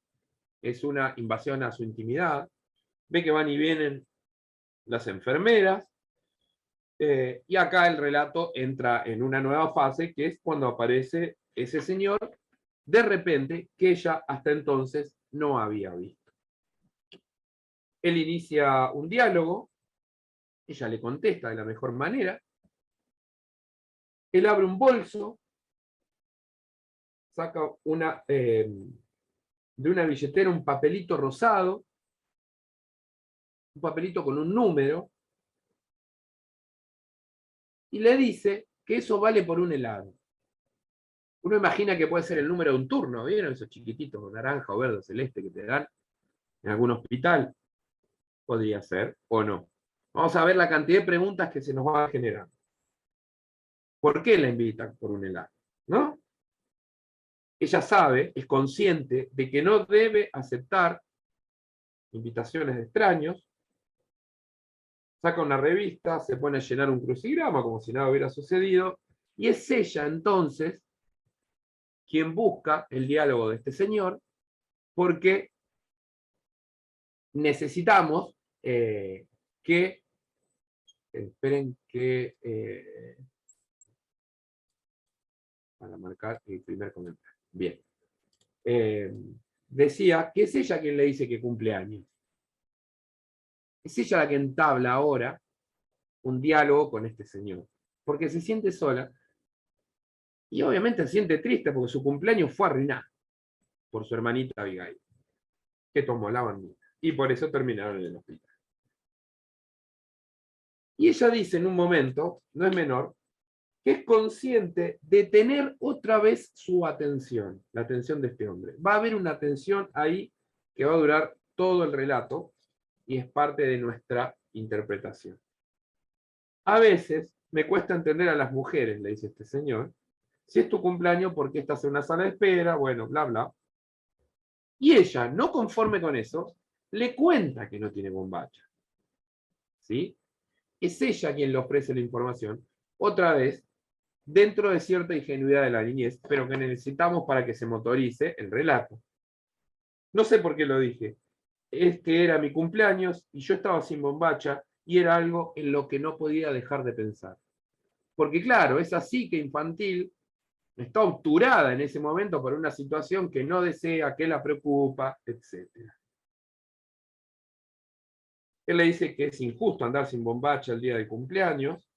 es una invasión a su intimidad. Ve que van y vienen las enfermeras, y acá el relato entra en una nueva fase, que es cuando aparece ese señor, de repente, que ella hasta entonces no había visto. Él inicia un diálogo, ella le contesta de la mejor manera, él abre un bolso, saca de una billetera un papelito rosado, un papelito con un número, y le dice que eso vale por un helado. Uno imagina que puede ser el número de un turno, ¿vieron? Esos chiquititos, naranja o verde o celeste que te dan en algún hospital. Podría ser, o no. Vamos a ver la cantidad de preguntas que se nos va a generar. ¿Por qué la invitan por un helado? ¿No? Ella sabe, es consciente de que no debe aceptar invitaciones de extraños, saca una revista, se pone a llenar un crucigrama como si nada hubiera sucedido, Y es ella entonces quien busca el diálogo de este señor, porque necesitamos que, esperen que, para marcar el primer comentario. Bien. Decía que es ella quien le dice que cumple años. Es ella la que entabla ahora un diálogo con este señor, porque se siente sola y obviamente se siente triste porque su cumpleaños fue arruinado por su hermanita Abigail, que tomó la bandera, y por eso terminaron en el hospital. Y ella dice en un momento, no es menor, que es consciente de tener otra vez su atención, la atención de este hombre. Va a haber una atención ahí que va a durar todo el relato y es parte de nuestra interpretación. A veces me cuesta entender a las mujeres, le dice este señor, si es tu cumpleaños, ¿por qué estás en una sala de espera? Bueno, bla, bla. Y ella, no conforme con eso, le cuenta que no tiene bombacha. ¿Sí? Es ella quien le ofrece la información, otra vez, dentro de cierta ingenuidad de la niñez, pero que necesitamos para que se motorice el relato. No sé por qué lo dije. Es que era mi cumpleaños y yo estaba sin bombacha y era algo en lo que no podía dejar de pensar. Porque claro, esa psique infantil está obturada en ese momento por una situación que no desea, que la preocupa, etc. Él le dice que es injusto andar sin bombacha el día de cumpleaños.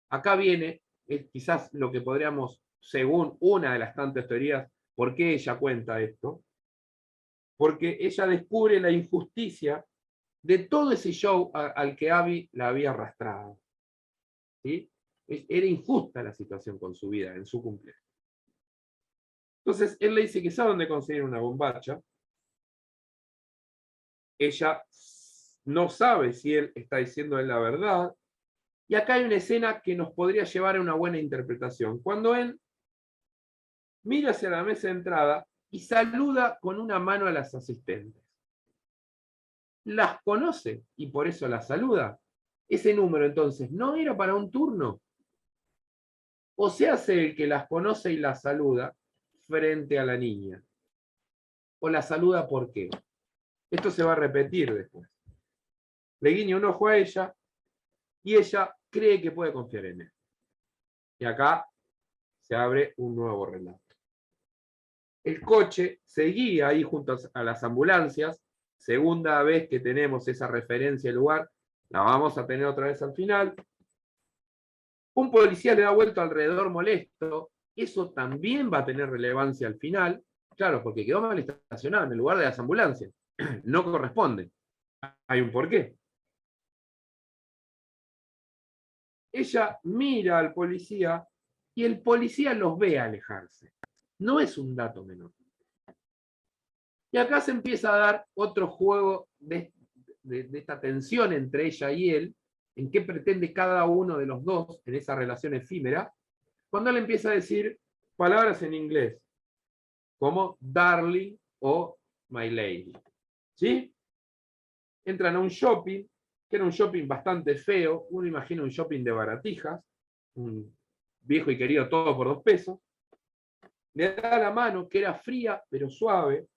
Acá viene quizás lo que podríamos, según una de las tantas teorías, ¿por qué ella cuenta esto? Porque ella descubre la injusticia de todo ese show al que Abby la había arrastrado. ¿Sí? Era injusta la situación con su vida, en su cumpleaños. Entonces, él le dice que sabe dónde conseguir una bombacha. Ella no sabe si él está diciendo la verdad. Y acá hay una escena que nos podría llevar a una buena interpretación. Cuando él mira hacia la mesa de entrada y saluda con una mano a las asistentes. Las conoce y por eso las saluda. Ese número entonces no era para un turno. O se hace el que las conoce y las saluda frente a la niña. O la saluda ¿por qué? Esto se va a repetir después. Le guiña un ojo a ella y ella cree que puede confiar en él. Y acá se abre un nuevo relato. El coche seguía ahí junto a las ambulancias. Segunda vez que tenemos esa referencia al lugar, la vamos a tener otra vez al final. Un policía le da vuelta alrededor molesto. Eso también va a tener relevancia al final. Claro, porque quedó mal estacionado en el lugar de las ambulancias. No corresponde. Hay un porqué. Ella mira al policía y el policía los ve alejarse. No es un dato menor. Y acá se empieza a dar otro juego de esta tensión entre ella y él, en qué pretende cada uno de los dos en esa relación efímera, cuando él empieza a decir palabras en inglés, como darling o my lady. ¿Sí? Entran a un shopping, que era un shopping bastante feo, uno imagina un shopping de baratijas, un viejo y querido todo por 2 pesos, le da la mano, que era fría pero suave,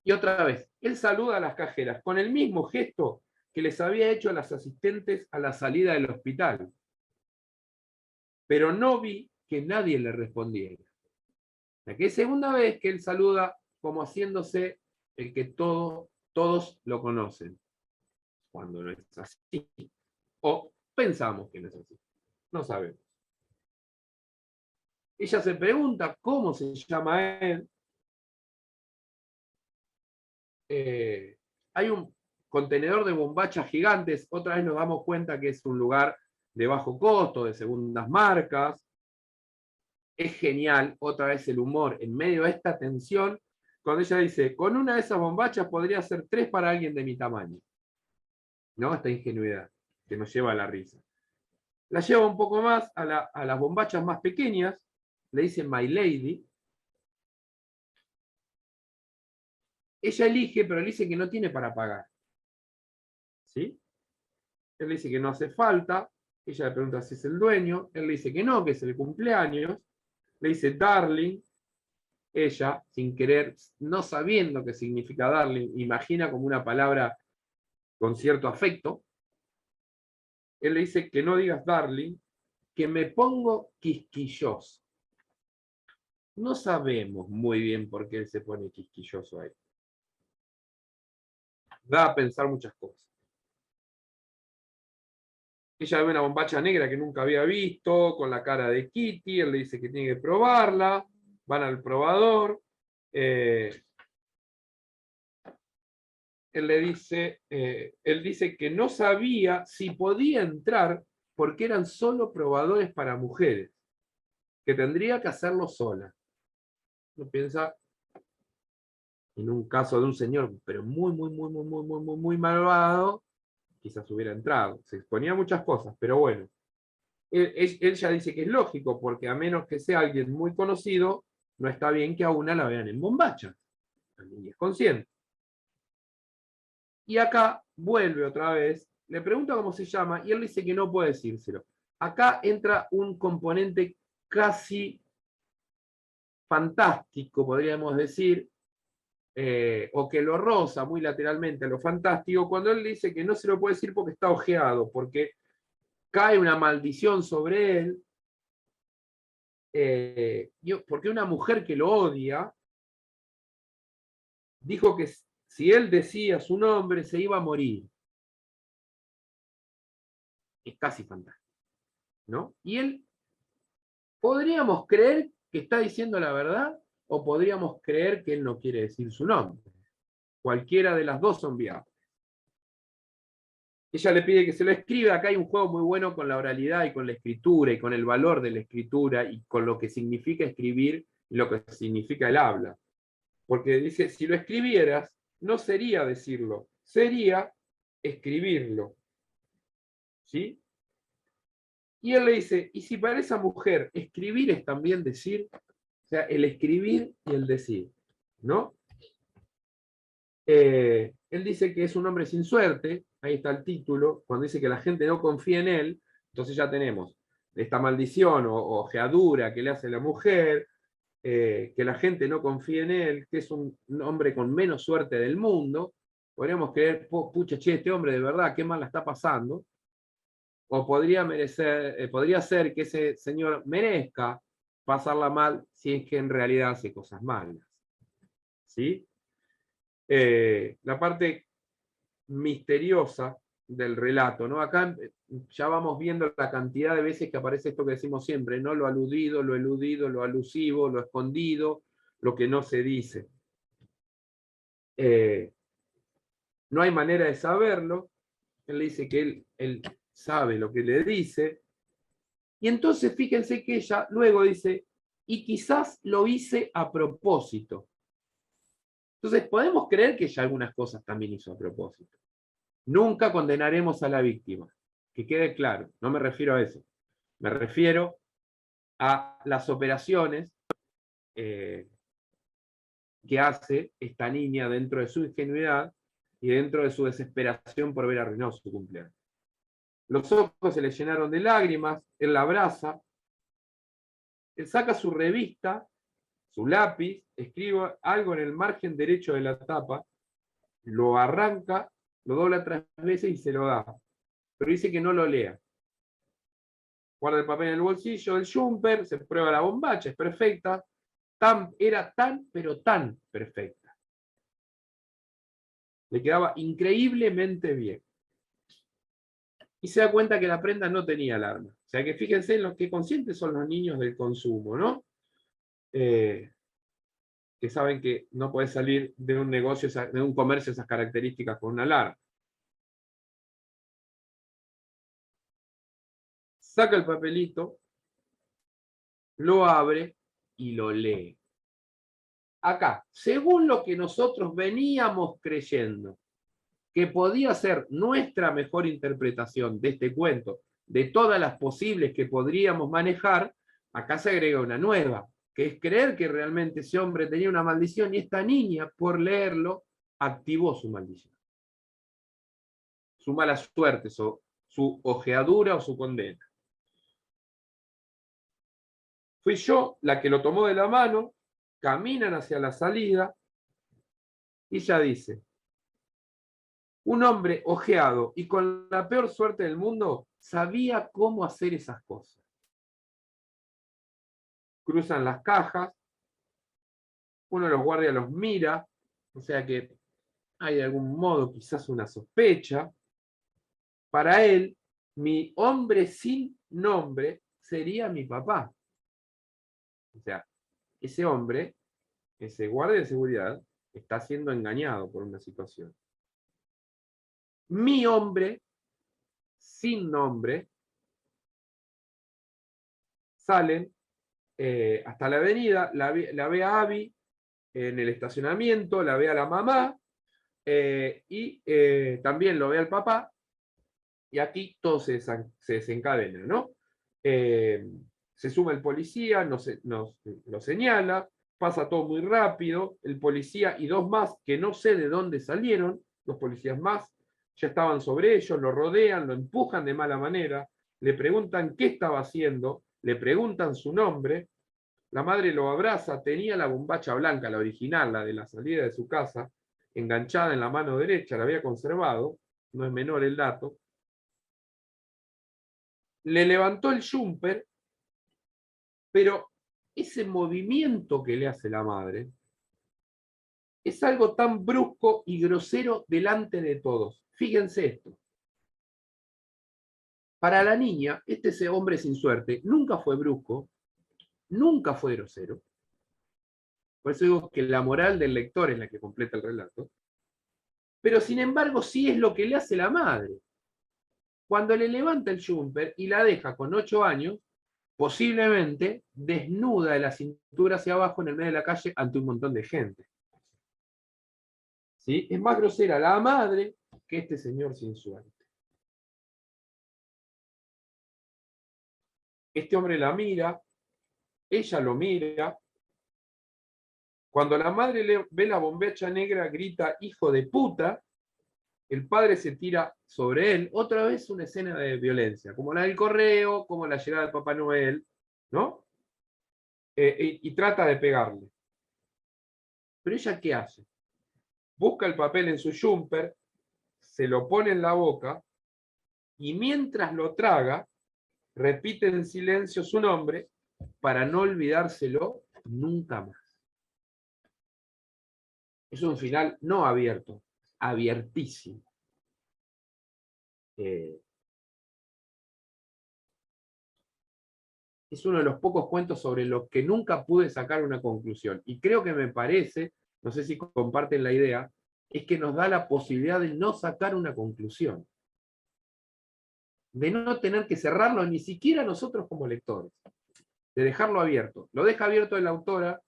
y otra vez, él saluda a las cajeras con el mismo gesto que les había hecho a las asistentes a la salida del hospital. Pero no vi que nadie le respondiera. La que es segunda vez que él saluda como haciéndose el que todos lo conocen. Cuando no es así. O pensamos que no es así. No sabemos. Ella se pregunta cómo se llama él. Hay un contenedor de bombachas gigantes. Otra vez nos damos cuenta que es un lugar de bajo costo, de segundas marcas. Es genial, otra vez el humor, en medio de esta tensión, cuando ella dice, con una de esas bombachas podría ser 3 para alguien de mi tamaño. ¿No? Esta ingenuidad que nos lleva a la risa. La lleva un poco más a las bombachas más pequeñas, le dice My Lady. Ella elige, pero le dice que no tiene para pagar. ¿Sí? Él le dice que no hace falta, Ella le pregunta si es el dueño, él le dice que no, que es el cumpleaños, le dice darling, ella, sin querer, no sabiendo qué significa darling, imagina como una palabra con cierto afecto, él le dice que no digas darling, que me pongo quisquilloso. No sabemos muy bien por qué él se pone quisquilloso ahí. Da a pensar muchas cosas. Ella ve una bombacha negra que nunca había visto, con la cara de Kitty, él le dice que tiene que probarla, van al probador, él dice que no sabía si podía entrar porque eran solo probadores para mujeres, que tendría que hacerlo sola. Uno piensa en un caso de un señor, pero muy malvado, quizás hubiera entrado. Se exponía a muchas cosas, pero bueno. Él ya dice que es lógico, porque a menos que sea alguien muy conocido, no está bien que a una la vean en bombacha. La niña es consciente. Y acá vuelve otra vez, le pregunta cómo se llama, y él dice que no puede decírselo. Acá entra un componente casi fantástico, podríamos decir, o que lo roza muy lateralmente a lo fantástico, cuando él dice que no se lo puede decir porque está ojeado, porque cae una maldición sobre él, porque una mujer que lo odia dijo que si él decía su nombre se iba a morir. Es casi fantástico, ¿no? Y él, podríamos creer que está diciendo la verdad o podríamos creer que él no quiere decir su nombre. Cualquiera de las dos son viables. Ella le pide que se lo escriba. Acá hay un juego muy bueno con la oralidad y con la escritura y con el valor de la escritura y con lo que significa escribir y lo que significa el habla. Porque dice, si lo escribieras, no sería decirlo, sería escribirlo. ¿Sí? Y él le dice, y si para esa mujer escribir es también decir, o sea, el escribir y el decir, ¿no? Él dice que es un hombre sin suerte, ahí está el título, cuando dice que la gente no confía en él, entonces ya tenemos esta maldición o ojeadura que le hace la mujer, que la gente no confía en él, que es un hombre con menos suerte del mundo. Podríamos creer, pucha, che, este hombre de verdad, qué mal la está pasando. O podría ser que ese señor merezca pasarla mal si es que en realidad hace cosas malas. ¿Sí? La parte misteriosa del relato, ¿no? Acá ya vamos viendo la cantidad de veces que aparece esto que decimos siempre, ¿no? Lo aludido, lo eludido, lo alusivo, lo escondido, lo que no se dice. No hay manera de saberlo. Él dice que él sabe lo que le dice. Y entonces fíjense que ella luego dice, y quizás lo hice a propósito. Entonces podemos creer que ella algunas cosas también hizo a propósito. Nunca condenaremos a la víctima. Que quede claro, no me refiero a eso. Me refiero a las operaciones que hace esta niña dentro de su ingenuidad y dentro de su desesperación por ver arruinado su cumpleaños. Los ojos se le llenaron de lágrimas, él la abraza, él saca su revista, su lápiz, escribe algo en el margen derecho de la tapa, lo arranca, lo dobla 3 veces y se lo da. Pero dice que no lo lea. Guarda el papel en el bolsillo del jumper, se prueba la bombacha, es perfecta. Era tan, pero tan perfecta. Le quedaba increíblemente bien. Y se da cuenta que la prenda no tenía alarma. O sea que fíjense en lo que conscientes son los niños del consumo, ¿no? Que saben que no puede salir de un negocio, de un comercio esas características con una alarma. Saca el papelito, lo abre y lo lee. Acá, según lo que nosotros veníamos creyendo, que podía ser nuestra mejor interpretación de este cuento, de todas las posibles que podríamos manejar, acá se agrega una nueva, que es creer que realmente ese hombre tenía una maldición y esta niña, por leerlo, activó su maldición. Su mala suerte su ojeadura o su condena. Fui yo la que lo tomó de la mano, caminan hacia la salida, y ella dice, un hombre ojeado y con la peor suerte del mundo sabía cómo hacer esas cosas. Cruzan las cajas, uno de los guardias los mira, o sea que hay de algún modo quizás una sospecha. Para él, mi hombre sin nombre sería mi papá. O sea, ese hombre, ese guardia de seguridad, está siendo engañado por una situación. Mi hombre sin nombre salen hasta la avenida, la ve a Abby en el estacionamiento, la ve a la mamá y también lo ve al papá, y aquí todo se desencadena, ¿no? Se suma el policía, nos lo señala, pasa todo muy rápido, el policía y dos más que no sé de dónde salieron, dos policías más, ya estaban sobre ellos, lo rodean, lo empujan de mala manera, le preguntan qué estaba haciendo, le preguntan su nombre, la madre lo abraza, tenía la bombacha blanca, la original, la de la salida de su casa, enganchada en la mano derecha, la había conservado, no es menor el dato. Le levantó el jumper, pero ese movimiento que le hace la madre es algo tan brusco y grosero delante de todos. Fíjense esto. Para la niña, ese hombre sin suerte nunca fue brusco, nunca fue grosero. Por eso digo que la moral del lector es la que completa el relato. Pero sin embargo sí es lo que le hace la madre. Cuando le levanta el jumper y la deja con 8 años, posiblemente desnuda de la cintura hacia abajo en el medio de la calle ante un montón de gente. ¿Sí? Es más grosera la madre que este señor sin suerte. Este hombre la mira, ella lo mira. Cuando la madre ve la bombacha negra, grita, hijo de puta. El padre se tira sobre él. Otra vez una escena de violencia, como la del correo, como la llegada de Papá Noel, ¿no? Y trata de pegarle. Pero ella, ¿qué hace? Busca el papel en su jumper, se lo pone en la boca, y mientras lo traga, repite en silencio su nombre para no olvidárselo nunca más. Es un final no abierto, abiertísimo. Es uno de los pocos cuentos sobre los que nunca pude sacar una conclusión. Y creo que me parece, no sé si comparten la idea, es que nos da la posibilidad de no sacar una conclusión. De no tener que cerrarlo ni siquiera nosotros como lectores. De dejarlo abierto. Lo deja abierto la autora,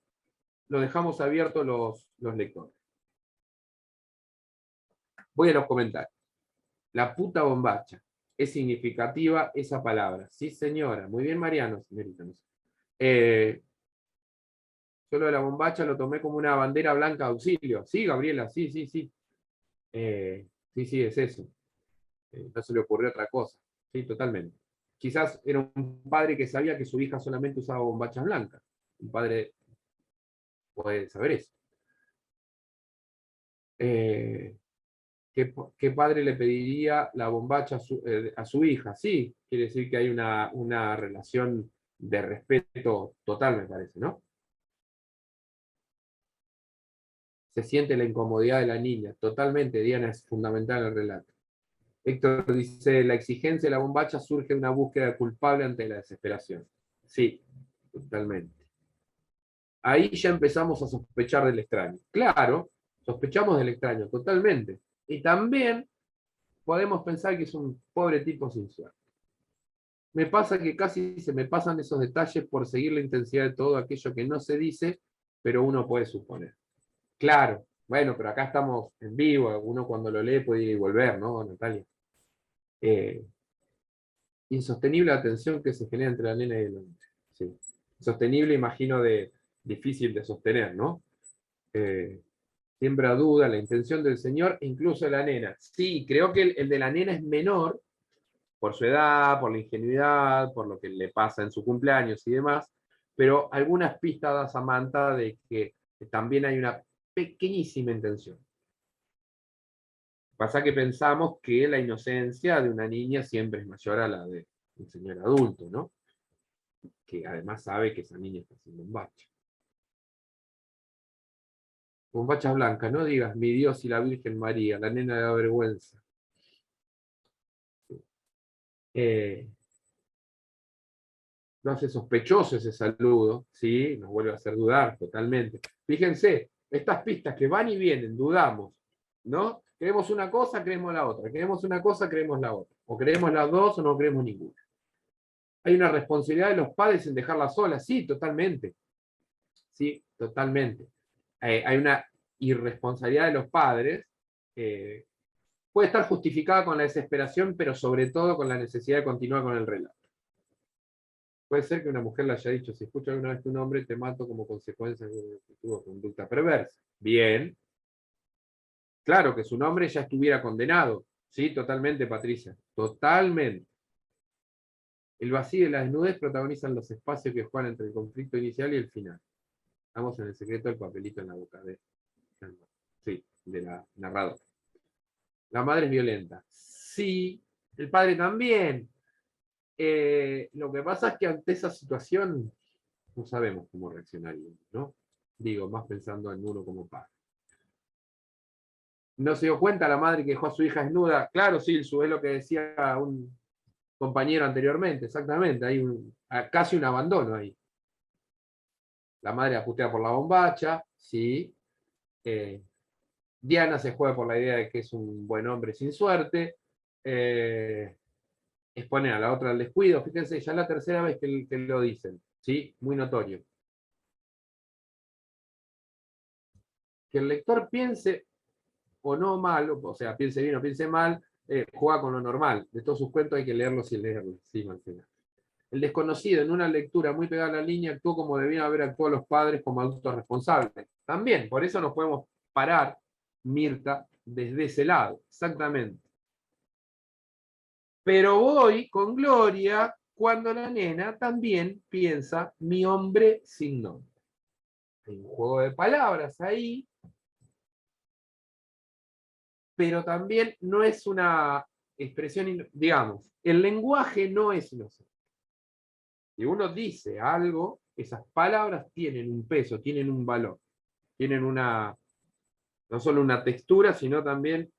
lo dejamos abierto los lectores. Voy a los comentarios. La puta bombacha. Es significativa esa palabra. Sí, señora. Muy bien, Mariano, señorita. Solo de la bombacha lo tomé como una bandera blanca de auxilio. Sí, Gabriela, sí, sí, sí. Sí, es eso. No se le ocurrió otra cosa. Sí, totalmente. Quizás era un padre que sabía que su hija solamente usaba bombachas blancas. Un padre puede saber eso. ¿Qué padre le pediría la bombacha a su hija? Sí, quiere decir que hay una relación de respeto total, me parece, ¿no? Se siente la incomodidad de la niña. Totalmente, Diana, es fundamental el relato. Héctor dice, la exigencia de la bombacha surge de una búsqueda culpable ante la desesperación. Sí, totalmente. Ahí ya empezamos a sospechar del extraño. Claro, sospechamos del extraño, totalmente. Y también podemos pensar que es un pobre tipo sin suerte. Me pasa que casi se me pasan esos detalles por seguir la intensidad de todo aquello que no se dice, pero uno puede suponer. Claro, bueno, pero acá estamos en vivo, uno cuando lo lee puede ir y volver, ¿no, Natalia? Insostenible la tensión que se genera entre la nena y el hombre. Sí. Sostenible, imagino, difícil de sostener, ¿no? Siembra duda la intención del señor, incluso de la nena. Sí, creo que el de la nena es menor, por su edad, por la ingenuidad, por lo que le pasa en su cumpleaños y demás, pero algunas pistas da Samantha de que también hay una pequeñísima intención. Pasa que pensamos que la inocencia de una niña siempre es mayor a la de un señor adulto, ¿no? Que además sabe que esa niña está haciendo bombacha. Bombacha blanca, no digas mi Dios y la Virgen María, la nena de la vergüenza. No hace sospechoso ese saludo, ¿sí? Nos vuelve a hacer dudar totalmente. Fíjense, estas pistas que van y vienen, dudamos, ¿no? Creemos una cosa, creemos la otra. Creemos una cosa, creemos la otra. O creemos las dos o no creemos ninguna. Hay una responsabilidad de los padres en dejarla sola, sí, totalmente. Sí, totalmente. Hay una irresponsabilidad de los padres, puede estar justificada con la desesperación, pero sobre todo con la necesidad de continuar con el relato. Puede ser que una mujer le haya dicho, si escucho alguna vez tu nombre, te mato como consecuencia de tu conducta perversa. Bien. Claro que su nombre ya estuviera condenado. Sí, totalmente, Patricia. Totalmente. El vacío y la desnudez protagonizan los espacios que juegan entre el conflicto inicial y el final. Estamos en el secreto del papelito en la boca de la narradora. La madre es violenta. Sí, el padre también. Lo que pasa es que ante esa situación no sabemos cómo reaccionaría, ¿no? Digo, más pensando en uno como padre. ¿No se dio cuenta la madre que dejó a su hija desnuda? Claro, Silsu, es lo que decía un compañero anteriormente, exactamente. Hay casi un abandono ahí. La madre ajustea por la bombacha, sí. Diana se juega por la idea de que es un buen hombre sin suerte. Exponen a la otra al descuido. Fíjense, ya es la tercera vez que lo dicen, ¿sí? Muy notorio. Que el lector piense o no mal, o sea, piense bien o piense mal, juega con lo normal. De todos sus cuentos hay que leerlos sin leerlos. Sí, Marcela. El desconocido, en una lectura muy pegada a la línea, actuó como debían haber actuado los padres como adultos responsables. También, por eso nos podemos parar, Mirta, desde ese lado, exactamente. Pero voy con Gloria cuando la nena también piensa mi hombre sin nombre. Hay un juego de palabras ahí, pero también no es una expresión, digamos, el lenguaje no es inocente. Si uno dice algo, esas palabras tienen un peso, tienen un valor, tienen una, no solo una textura, sino también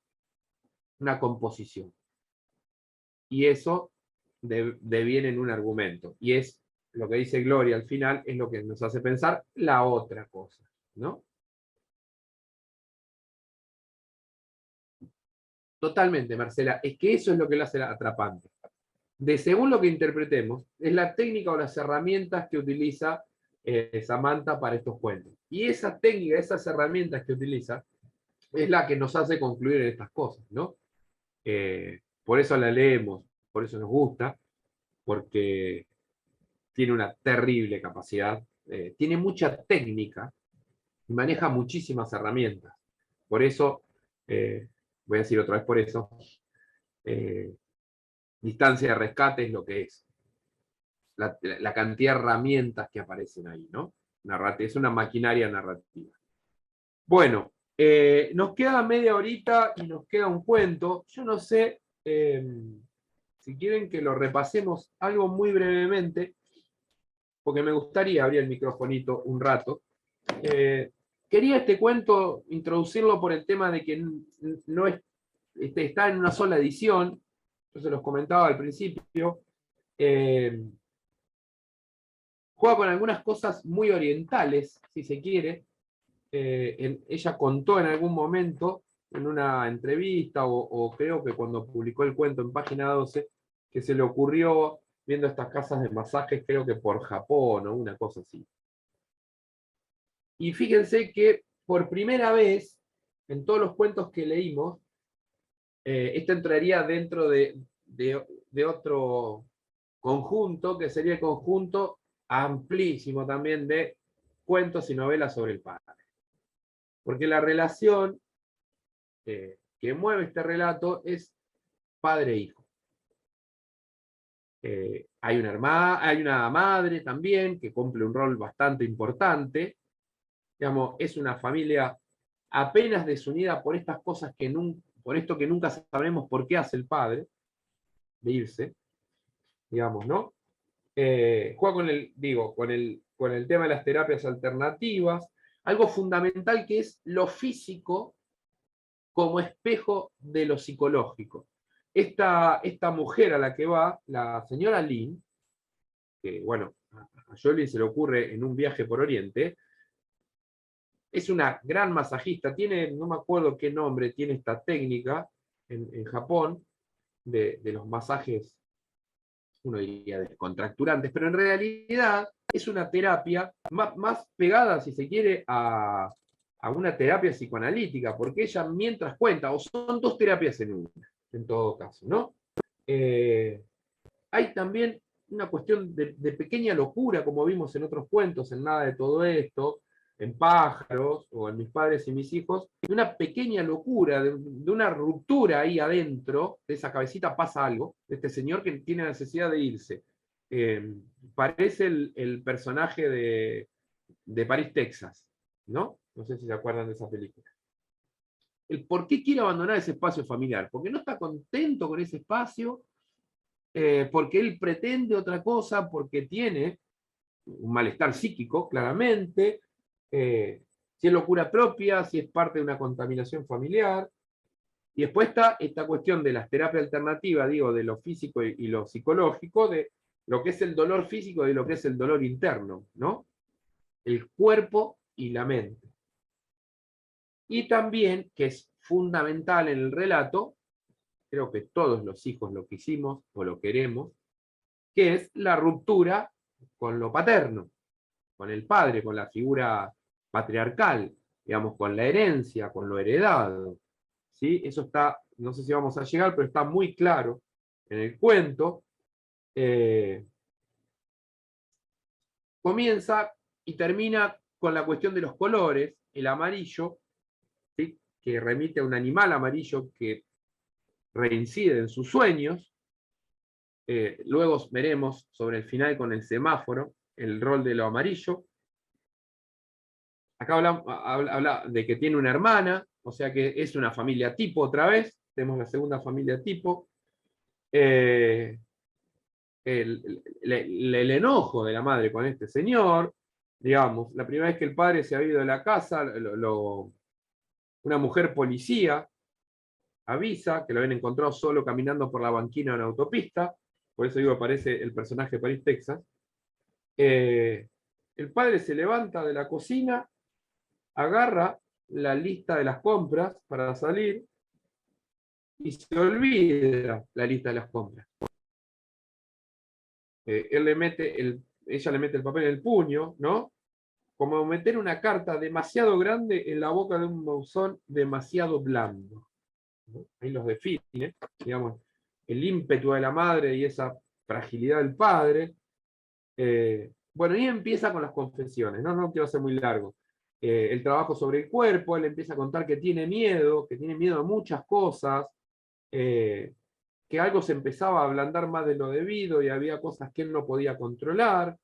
una composición. Y eso deviene en un argumento. Y es lo que dice Gloria al final, es lo que nos hace pensar la otra cosa, ¿no? Totalmente, Marcela. Es que eso es lo que lo hace atrapante. De según lo que interpretemos, es la técnica o las herramientas que utiliza Samantha para estos cuentos. Y esa técnica, esas herramientas que utiliza, es la que nos hace concluir en estas cosas, ¿no? Por eso la leemos, por eso nos gusta, porque tiene una terrible capacidad, tiene mucha técnica y maneja muchísimas herramientas. Por eso, voy a decir otra vez por eso, distancia de rescate es lo que es. La cantidad de herramientas que aparecen ahí, ¿no? Es una maquinaria narrativa. Bueno, nos queda media horita y nos queda un cuento. Yo no sé si quieren que lo repasemos algo muy brevemente, porque me gustaría abrir el microfonito un rato. Quería este cuento introducirlo por el tema de que no es, está en una sola edición. Yo se los comentaba al principio. Juega con algunas cosas muy orientales, si se quiere. Ella contó en algún momento, en una entrevista, o creo que cuando publicó el cuento en página 12, que se le ocurrió viendo estas casas de masajes, creo que por Japón o una cosa así. Y fíjense que por primera vez, en todos los cuentos que leímos, esta entraría dentro de otro conjunto, que sería el conjunto amplísimo también de cuentos y novelas sobre el padre. Porque la relación que mueve este relato es padre-hijo. Hay una madre también que cumple un rol bastante importante. Digamos, es una familia apenas desunida por estas cosas por esto que nunca sabremos por qué hace el padre, de irse, digamos, ¿no? Juega con el tema de las terapias alternativas, algo fundamental que es lo físico como espejo de lo psicológico. Esta mujer a la que va, la señora Lin, que bueno, a Jolie se le ocurre en un viaje por Oriente, es una gran masajista, no me acuerdo qué nombre tiene esta técnica en Japón, de los masajes, uno diría descontracturantes, pero en realidad es una terapia más pegada, si se quiere, a una terapia psicoanalítica, porque ella mientras cuenta, o son dos terapias en una, en todo caso, ¿no? Hay también una cuestión de pequeña locura, como vimos en otros cuentos, en Nada de Todo Esto, en Pájaros, o en Mis Padres y Mis Hijos, de una pequeña locura, de una ruptura ahí adentro, de esa cabecita pasa algo, de este señor que tiene necesidad de irse. Parece el personaje de París, Texas, ¿no? No sé si se acuerdan de esa película. El por qué quiere abandonar ese espacio familiar, porque no está contento con ese espacio, porque él pretende otra cosa, porque tiene un malestar psíquico, claramente, si es locura propia, si es parte de una contaminación familiar. Y después está esta cuestión de las terapias alternativas, digo, de lo físico y lo psicológico, de lo que es el dolor físico y de lo que es el dolor interno, ¿no? El cuerpo y la mente. Y también, que es fundamental en el relato, creo que todos los hijos lo quisimos o lo queremos, que es la ruptura con lo paterno, con el padre, con la figura patriarcal, digamos, con la herencia, con lo heredado. ¿Sí? Eso está, no sé si vamos a llegar, pero está muy claro en el cuento. Comienza y termina con la cuestión de los colores, el amarillo, ¿sí? Que remite a un animal amarillo que reincide en sus sueños. Luego veremos sobre el final con el semáforo el rol de lo amarillo. Acá habla de que tiene una hermana, o sea que es una familia tipo otra vez. Tenemos la segunda familia tipo. El enojo de la madre con este señor, digamos, la primera vez que el padre se ha ido de la casa, una mujer policía avisa que lo habían encontrado solo caminando por la banquina de una autopista, por eso digo, aparece el personaje de París, Texas. El padre se levanta de la cocina, agarra la lista de las compras para salir y se olvida la lista de las compras. Ella le mete el papel en el puño, ¿no? Como meter una carta demasiado grande en la boca de un bolsón demasiado blando, ¿no? Ahí los define, digamos, el ímpetu de la madre y esa fragilidad del padre. Bueno, y empieza con las confesiones, ¿no? No quiero hacer muy largo. El trabajo sobre el cuerpo, él empieza a contar que tiene miedo a muchas cosas, que algo se empezaba a ablandar más de lo debido y había cosas que él no podía controlar.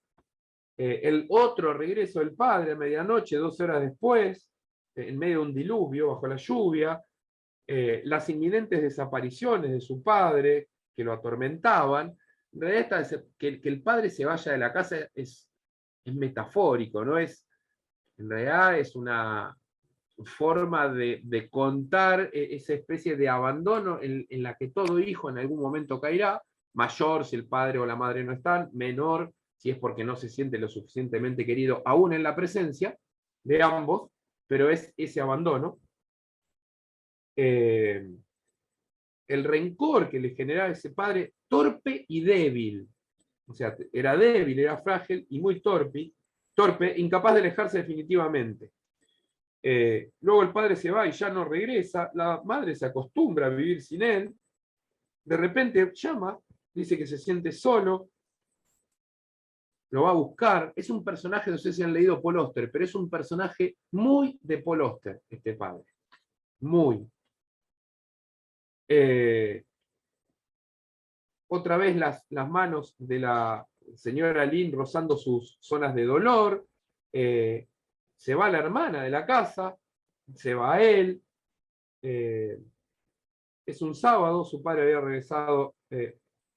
El otro regreso del padre a medianoche, 12 horas después, en medio de un diluvio, bajo la lluvia, las inminentes desapariciones de su padre que lo atormentaban. En realidad, que el padre se vaya de la casa es metafórico, ¿no? En realidad es una forma de contar esa especie de abandono en la que todo hijo en algún momento caerá, mayor si el padre o la madre no están, menor si es porque no se siente lo suficientemente querido aún en la presencia de ambos, pero es ese abandono. El rencor que le generaba ese padre torpe y débil, o sea, era débil, era frágil y muy torpe, incapaz de alejarse definitivamente. Luego el padre se va y ya no regresa, la madre se acostumbra a vivir sin él, de repente llama, dice que se siente solo, lo va a buscar, es un personaje, no sé si han leído Paul Auster, pero es un personaje muy de Paul Auster, este padre, muy. otra vez las manos de la señora Lynn rozando sus zonas de dolor. Se va la hermana de la casa, se va él. Es un sábado, su padre había regresado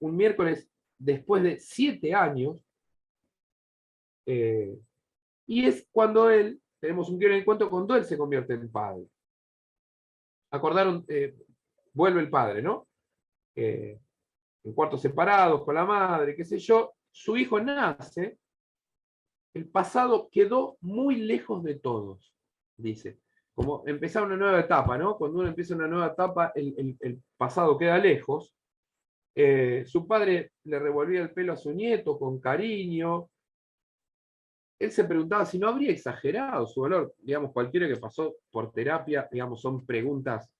un miércoles después de 7 años. Y es cuando tenemos un quiero encuentro cuando él se convierte en padre. Acordaron, vuelve el padre, ¿no? En cuartos separados con la madre, qué sé yo. Su hijo nace. El pasado quedó muy lejos de todos, dice. Como empezar una nueva etapa, ¿no? Cuando uno empieza una nueva etapa, el pasado queda lejos. Su padre le revolvía el pelo a su nieto con cariño. Él se preguntaba si no habría exagerado su dolor. Digamos, cualquiera que pasó por terapia, digamos, son preguntas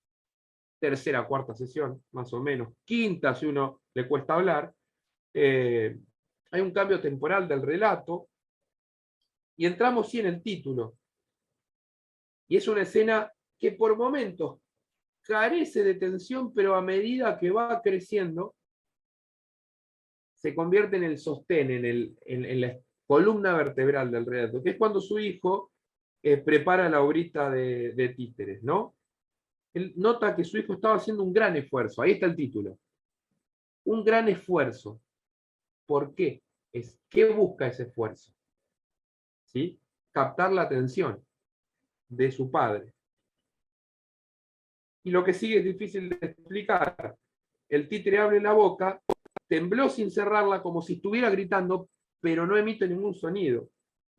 tercera, cuarta sesión, más o menos. Quinta, si uno le cuesta hablar. Hay un cambio temporal del relato. Y entramos sí en el título. Y es una escena que por momentos carece de tensión, pero a medida que va creciendo, se convierte en el sostén, en la columna vertebral del relato, que es cuando su hijo prepara la obrita de títeres, ¿no? Él nota que su hijo estaba haciendo un gran esfuerzo. Ahí está el título. Un gran esfuerzo. ¿Por qué? ¿Qué busca ese esfuerzo? ¿Sí? Captar la atención de su padre. Y lo que sigue es difícil de explicar. El títere abre la boca, tembló sin cerrarla como si estuviera gritando, pero no emite ningún sonido.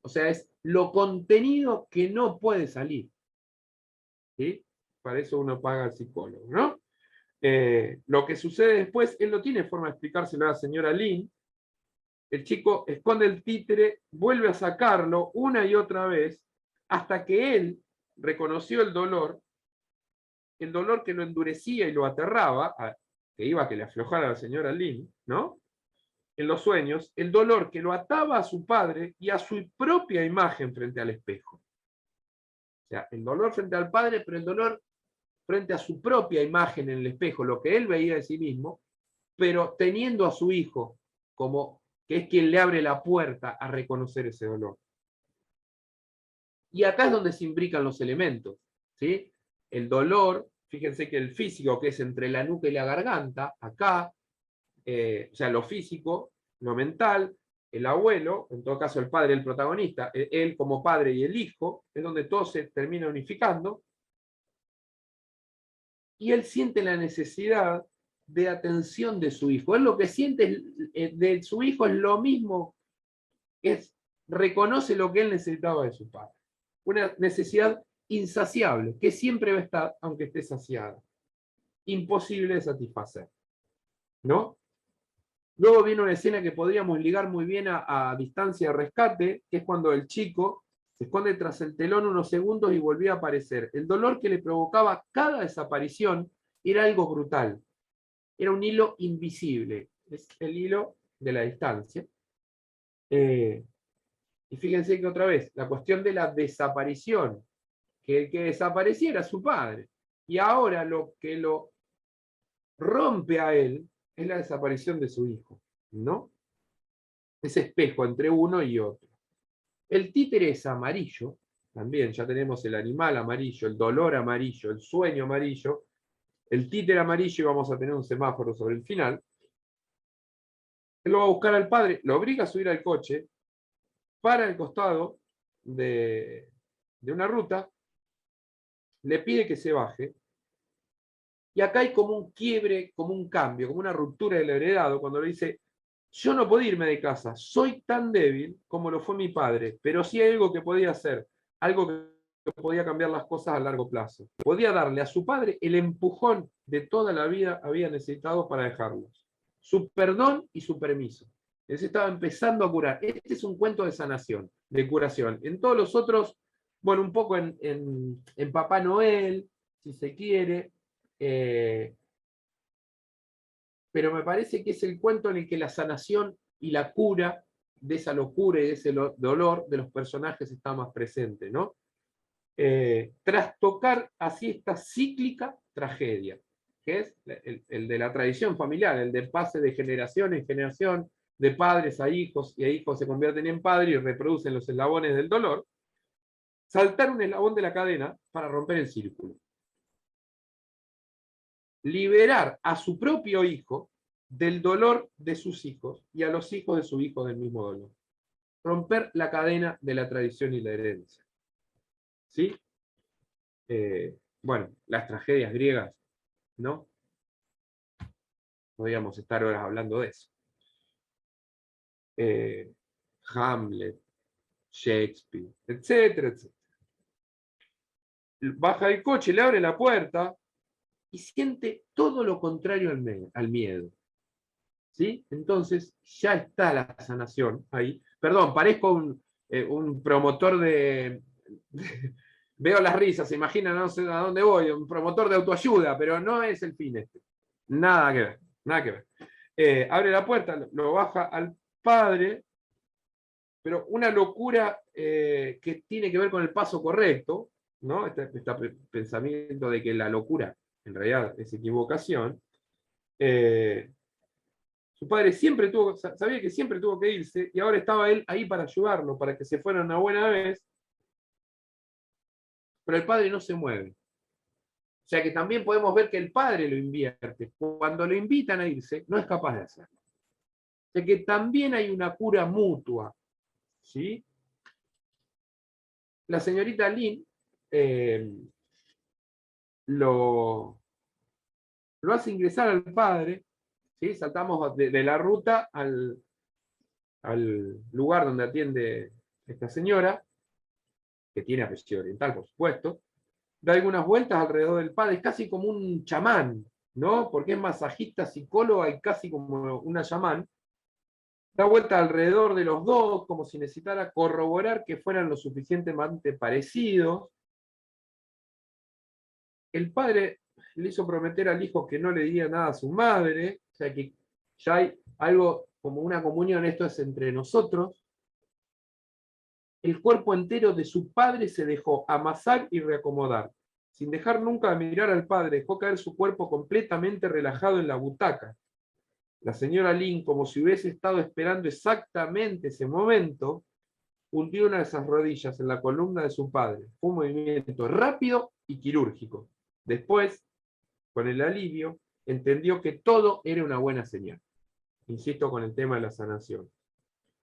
O sea, es lo contenido que no puede salir. ¿Sí? Para eso uno paga al psicólogo, ¿no? Lo que sucede después, él no tiene forma de explicárselo a la señora Lynn. El chico esconde el títere, vuelve a sacarlo una y otra vez, hasta que él reconoció el dolor que lo endurecía y lo aterraba, que iba a que le aflojara a la señora Lynn, ¿no? En los sueños, el dolor que lo ataba a su padre y a su propia imagen frente al espejo. O sea, el dolor frente al padre, pero el dolor frente a su propia imagen en el espejo, lo que él veía de sí mismo, pero teniendo a su hijo como que es quien le abre la puerta a reconocer ese dolor. Y acá es donde se imbrican los elementos, ¿sí? El dolor, fíjense que el físico, que es entre la nuca y la garganta, acá, o sea, lo físico, lo mental, el abuelo, en todo caso el padre, el protagonista, él como padre y el hijo, es donde todo se termina unificando, y él siente la necesidad de atención de su hijo. Él lo que siente de su hijo es lo mismo, reconoce lo que él necesitaba de su padre. Una necesidad insaciable, que siempre va a estar, aunque esté saciada. Imposible de satisfacer, ¿no? Luego viene una escena que podríamos ligar muy bien a Distancia de Rescate, que es cuando el chico se esconde tras el telón unos segundos y volvía a aparecer. El dolor que le provocaba cada desaparición era algo brutal. Era un hilo invisible. Es el hilo de la distancia. Y fíjense que otra vez, la cuestión de la desaparición, que el que desapareciera era su padre. Y ahora lo que lo rompe a él es la desaparición de su hijo, ¿no? Ese espejo entre uno y otro. El títere es amarillo, también ya tenemos el animal amarillo, el dolor amarillo, el sueño amarillo, el títere amarillo, y vamos a tener un semáforo sobre el final. Él lo va a buscar al padre, lo obliga a subir al coche, para el costado de una ruta, le pide que se baje, y acá hay como un quiebre, como un cambio, como una ruptura del heredado, cuando le dice, yo no puedo irme de casa, soy tan débil como lo fue mi padre, pero sí hay algo que podía hacer, algo que podía cambiar las cosas a largo plazo. Podía darle a su padre el empujón de toda la vida había necesitado para dejarlos. Su perdón y su permiso. Él se estaba empezando a curar. Este es un cuento de sanación, de curación. En todos los otros, bueno, un poco en Papá Noel, si se quiere, pero me parece que es el cuento en el que la sanación y la cura de esa locura y de ese dolor de los personajes está más presente, ¿no? Tras tocar así esta cíclica tragedia. que es el de la tradición familiar, el del pase de generación en generación, de padres a hijos, y a hijos se convierten en padres y reproducen los eslabones del dolor, saltar un eslabón de la cadena para romper el círculo. Liberar a su propio hijo del dolor de sus hijos y a los hijos de su hijo del mismo dolor. Romper la cadena de la tradición y la herencia. ¿Sí? Bueno, las tragedias griegas, ¿no? Podríamos estar horas hablando de eso. Hamlet, Shakespeare, etcétera, etcétera. Baja el coche, le abre la puerta y siente todo lo contrario al miedo. ¿Sí? Entonces ya está la sanación ahí. Perdón, parezco un promotor veo las risas, se imaginan, no sé a dónde voy, un promotor de autoayuda, pero no es el fin este. Nada que ver, nada que ver. Abre la puerta, lo baja al padre, pero una locura que tiene que ver con el paso correcto, ¿no? Este pensamiento de que la locura en realidad es equivocación. Su padre sabía que siempre tuvo que irse, y ahora estaba él ahí para ayudarlo, para que se fuera una buena vez, pero el padre no se mueve. O sea que también podemos ver que el padre lo invierte. Cuando lo invitan a irse, no es capaz de hacerlo. O sea que también hay una cura mutua. ¿Sí? La señorita Lin lo hace ingresar al padre. ¿Sí? Saltamos de la ruta al lugar donde atiende esta señora, que tiene apellido oriental, por supuesto. Da algunas vueltas alrededor del padre, es casi como un chamán, ¿no? Porque es masajista, psicóloga y casi como una chamán. Da vuelta alrededor de los dos, como si necesitara corroborar que fueran lo suficientemente parecidos. El padre le hizo prometer al hijo que no le diría nada a su madre, o sea que ya hay algo como una comunión, esto es entre nosotros. El cuerpo entero de su padre se dejó amasar y reacomodar. Sin dejar nunca de mirar al padre, dejó caer su cuerpo completamente relajado en la butaca. La señora Lin, como si hubiese estado esperando exactamente ese momento, hundió una de esas rodillas en la columna de su padre. Fue un movimiento rápido y quirúrgico. Después, con el alivio, entendió que todo era una buena señal. Insisto con el tema de la sanación.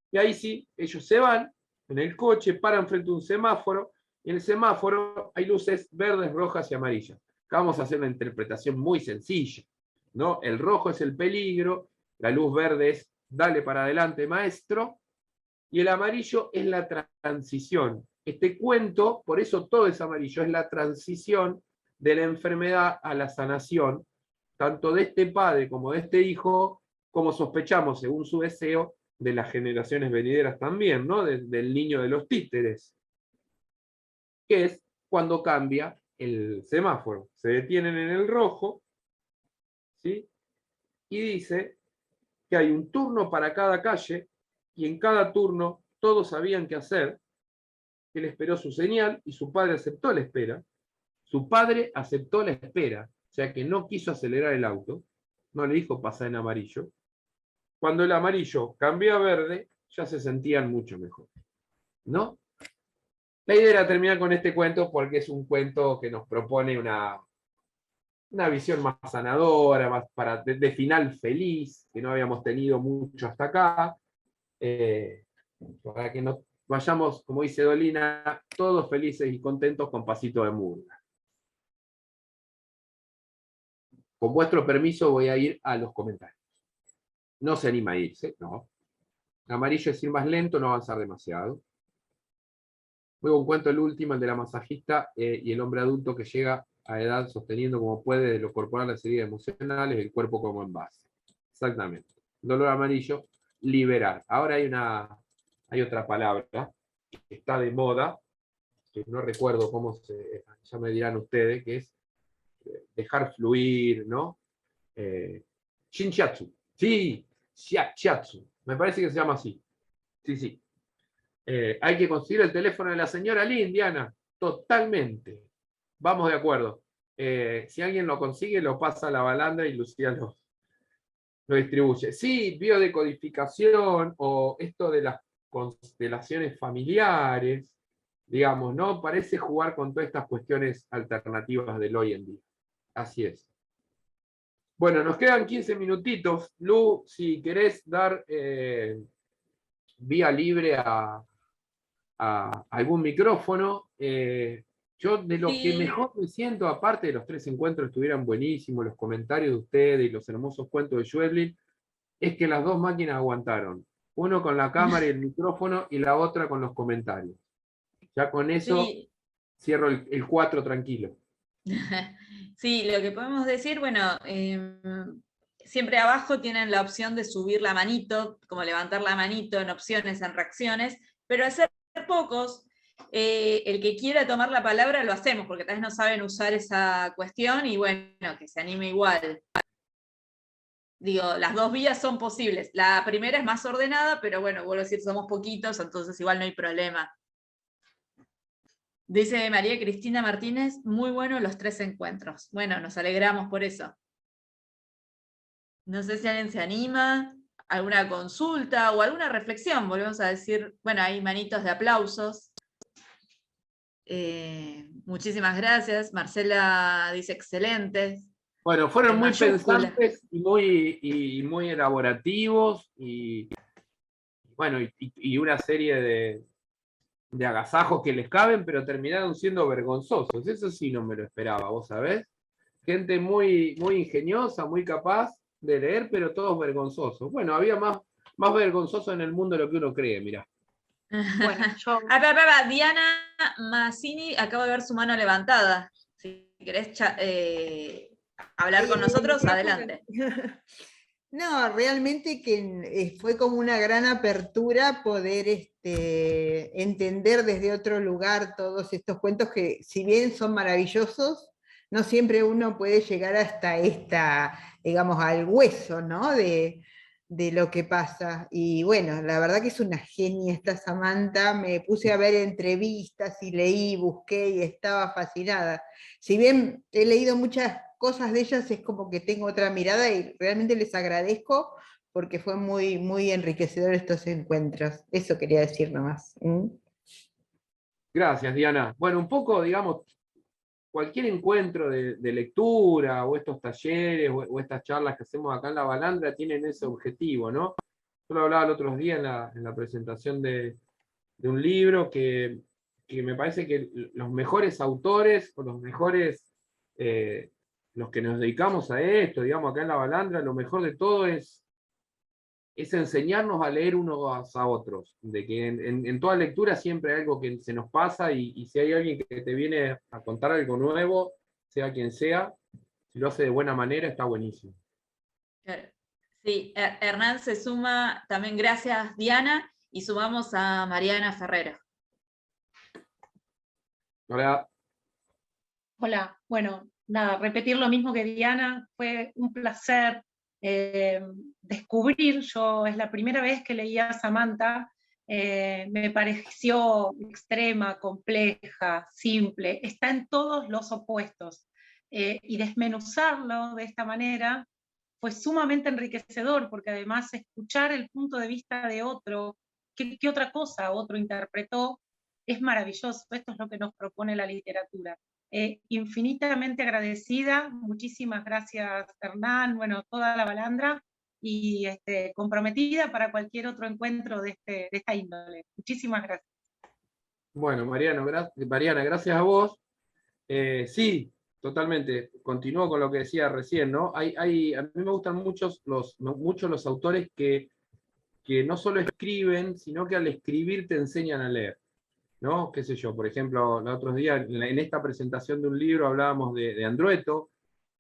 Y ahí sí, ellos se van en el coche, paran frente a un semáforo, y en el semáforo hay luces verdes, rojas y amarillas. Acá vamos a hacer una interpretación muy sencilla, ¿no? El rojo es el peligro, la luz verde es dale para adelante, maestro, y el amarillo es la transición. Este cuento, por eso todo es amarillo, es la transición de la enfermedad a la sanación, tanto de este padre como de este hijo, como sospechamos, según su deseo, de las generaciones venideras también, ¿no? Del niño de los títeres, que es cuando cambia el semáforo. Se detienen en el rojo, ¿sí? Y dice que hay un turno para cada calle, y en cada turno todos sabían qué hacer. Él esperó su señal y su padre aceptó la espera. Su padre aceptó la espera, o sea que no quiso acelerar el auto, no le dijo pasar en amarillo. Cuando el amarillo cambió a verde, ya se sentían mucho mejor, ¿no? La idea era terminar con este cuento porque es un cuento que nos propone una visión más sanadora, más de final feliz, que no habíamos tenido mucho hasta acá, para que nos vayamos, como dice Dolina, todos felices y contentos con pasito de murga. Con vuestro permiso voy a ir a los comentarios. No se anima a irse, no. Amarillo es ir más lento, no avanzar demasiado. Luego un cuento el último, el de la masajista y el hombre adulto que llega a edad sosteniendo como puede de lo corporal las heridas emocionales, el cuerpo como envase. Exactamente. Dolor amarillo, liberar. Ahora hay otra palabra que está de moda, que no recuerdo ya me dirán ustedes, que es dejar fluir, ¿no? Shinshatsu. Sí, shiatsu. Me parece que se llama así. Sí, sí. Hay que conseguir el teléfono de la señora Lin, Diana. Totalmente. Vamos de acuerdo. Si alguien lo consigue, lo pasa a la balandra y Lucía lo distribuye. Sí, biodecodificación o esto de las constelaciones familiares, digamos, ¿no? Parece jugar con todas estas cuestiones alternativas del hoy en día. Así es. Bueno, nos quedan 15 minutitos. Lu, si querés dar vía libre a algún micrófono, yo de lo que Sí, mejor me siento, aparte de los 3 encuentros que estuvieran buenísimos, los comentarios de ustedes y los hermosos cuentos de Schweblin, es que las dos máquinas aguantaron. Uno con la cámara y el micrófono y la otra con los comentarios. Ya con eso sí. cierro el 4 tranquilo. Sí, lo que podemos decir, bueno, siempre abajo tienen la opción de subir la manito, como levantar la manito en opciones, en reacciones, pero al ser pocos, el que quiera tomar la palabra lo hacemos, porque tal vez no saben usar esa cuestión y bueno, que se anime igual. Digo, las dos vías son posibles. La primera es más ordenada, pero bueno, vuelvo a decir, somos poquitos, entonces igual no hay problema. Dice María Cristina Martínez, muy buenos los 3 encuentros. Bueno, nos alegramos por eso. No sé si alguien se anima, alguna consulta o alguna reflexión. Volvemos a decir, bueno, hay manitos de aplausos. Muchísimas gracias. Marcela dice excelentes. Bueno, fueron En muy mayúscula. pensantes y muy elaborativos y bueno, y una serie de agasajos que les caben, pero terminaron siendo vergonzosos. Eso sí no me lo esperaba, vos sabés. Gente muy, muy ingeniosa, muy capaz de leer, pero todos vergonzosos. Bueno, había más vergonzoso en el mundo de lo que uno cree, mirá. Bueno, yo Diana Mazzini, acabo de ver su mano levantada. Si querés hablar con nosotros, adelante. No, realmente que fue como una gran apertura poder entender desde otro lugar todos estos cuentos que, si bien son maravillosos, no siempre uno puede llegar hasta digamos, al hueso, ¿no? De lo que pasa. Y bueno, la verdad que es una genia esta Samantha. Me puse a ver entrevistas y leí, busqué y estaba fascinada. Si bien he leído muchas cosas de ellas, es como que tengo otra mirada y realmente les agradezco porque fue muy, muy enriquecedor estos encuentros. Eso quería decir nomás. Gracias, Diana. Bueno, un poco, digamos, cualquier encuentro de lectura o estos talleres o estas charlas que hacemos acá en La Balandra tienen ese objetivo, ¿no? Yo lo hablaba el otro día en la presentación de un libro que me parece que los mejores autores o los mejores, los que nos dedicamos a esto, digamos, acá en La Balandra, lo mejor de todo es enseñarnos a leer unos a otros, de que en toda lectura siempre hay algo que se nos pasa y si hay alguien que te viene a contar algo nuevo, sea quien sea, si lo hace de buena manera, está buenísimo. Sí, Hernán se suma, también gracias Diana, y sumamos a Mariana Ferrero. Hola. Hola, bueno, nada, repetir lo mismo que Diana, fue un placer descubrir, yo es la primera vez que leía a Samantha, me pareció extrema, compleja, simple, está en todos los opuestos, y desmenuzarlo de esta manera fue sumamente enriquecedor, porque además escuchar el punto de vista de otro, qué otra cosa otro interpretó, es maravilloso, esto es lo que nos propone la literatura. Infinitamente agradecida, muchísimas gracias Hernán, bueno, toda la balandra, y comprometida para cualquier otro encuentro de esta índole. Muchísimas gracias. Bueno, Mariana, gracias a vos. Sí, totalmente. Continúo con lo que decía recién, ¿no? A mí me gustan mucho los autores que no solo escriben, sino que al escribir te enseñan a leer, ¿no? Qué sé yo, por ejemplo, los otros días en esta presentación de un libro hablábamos de Andrueto,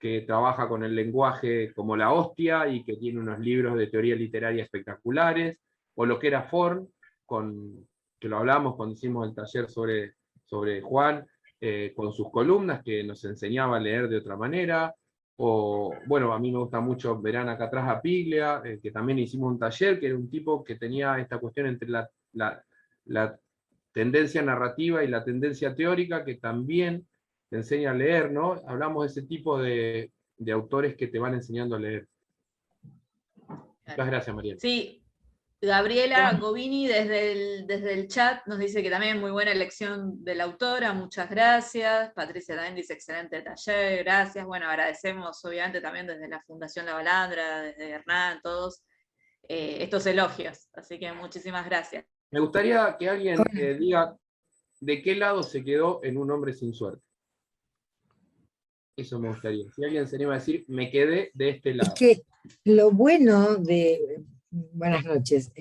que trabaja con el lenguaje como la hostia y que tiene unos libros de teoría literaria espectaculares, o lo que era Forn, que lo hablamos cuando hicimos el taller sobre Juan, con sus columnas, que nos enseñaba a leer de otra manera, o, bueno, a mí me gusta mucho, verán acá atrás a Piglia, que también hicimos un taller, que era un tipo que tenía esta cuestión entre la tendencia narrativa y la tendencia teórica, que también enseña a leer, ¿no? Hablamos de ese tipo de autores que te van enseñando a leer. Muchas gracias, Mariela. Sí, Gabriela Govini desde el chat nos dice que también muy buena elección de la autora, muchas gracias. Patricia también dice excelente taller, gracias. Bueno, agradecemos obviamente también desde la Fundación La Balandra, desde Hernán, todos estos elogios, así que muchísimas gracias. Me gustaría que alguien diga de qué lado se quedó en Un hombre sin suerte. Eso me gustaría. Si alguien se anima a decir, me quedé de este lado. Es que lo bueno de, buenas noches,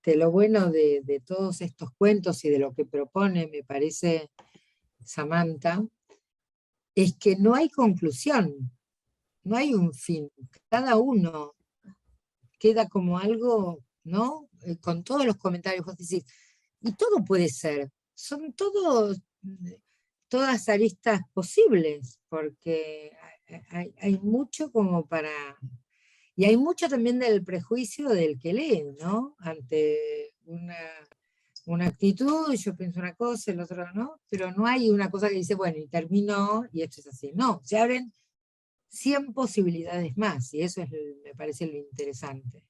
lo bueno de todos estos cuentos y de lo que propone, me parece, Samantha, es que no hay conclusión, no hay un fin. Cada uno queda como algo, ¿no? Con todos los comentarios, vos decís, y todo puede ser, son todas aristas posibles, porque hay mucho como para... Y hay mucho también del prejuicio del que lee, ¿no? Ante una actitud, yo pienso una cosa, el otro no, pero no hay una cosa que dice, bueno, y terminó, y esto es así. No, se abren 100 posibilidades más, y eso me parece lo interesante.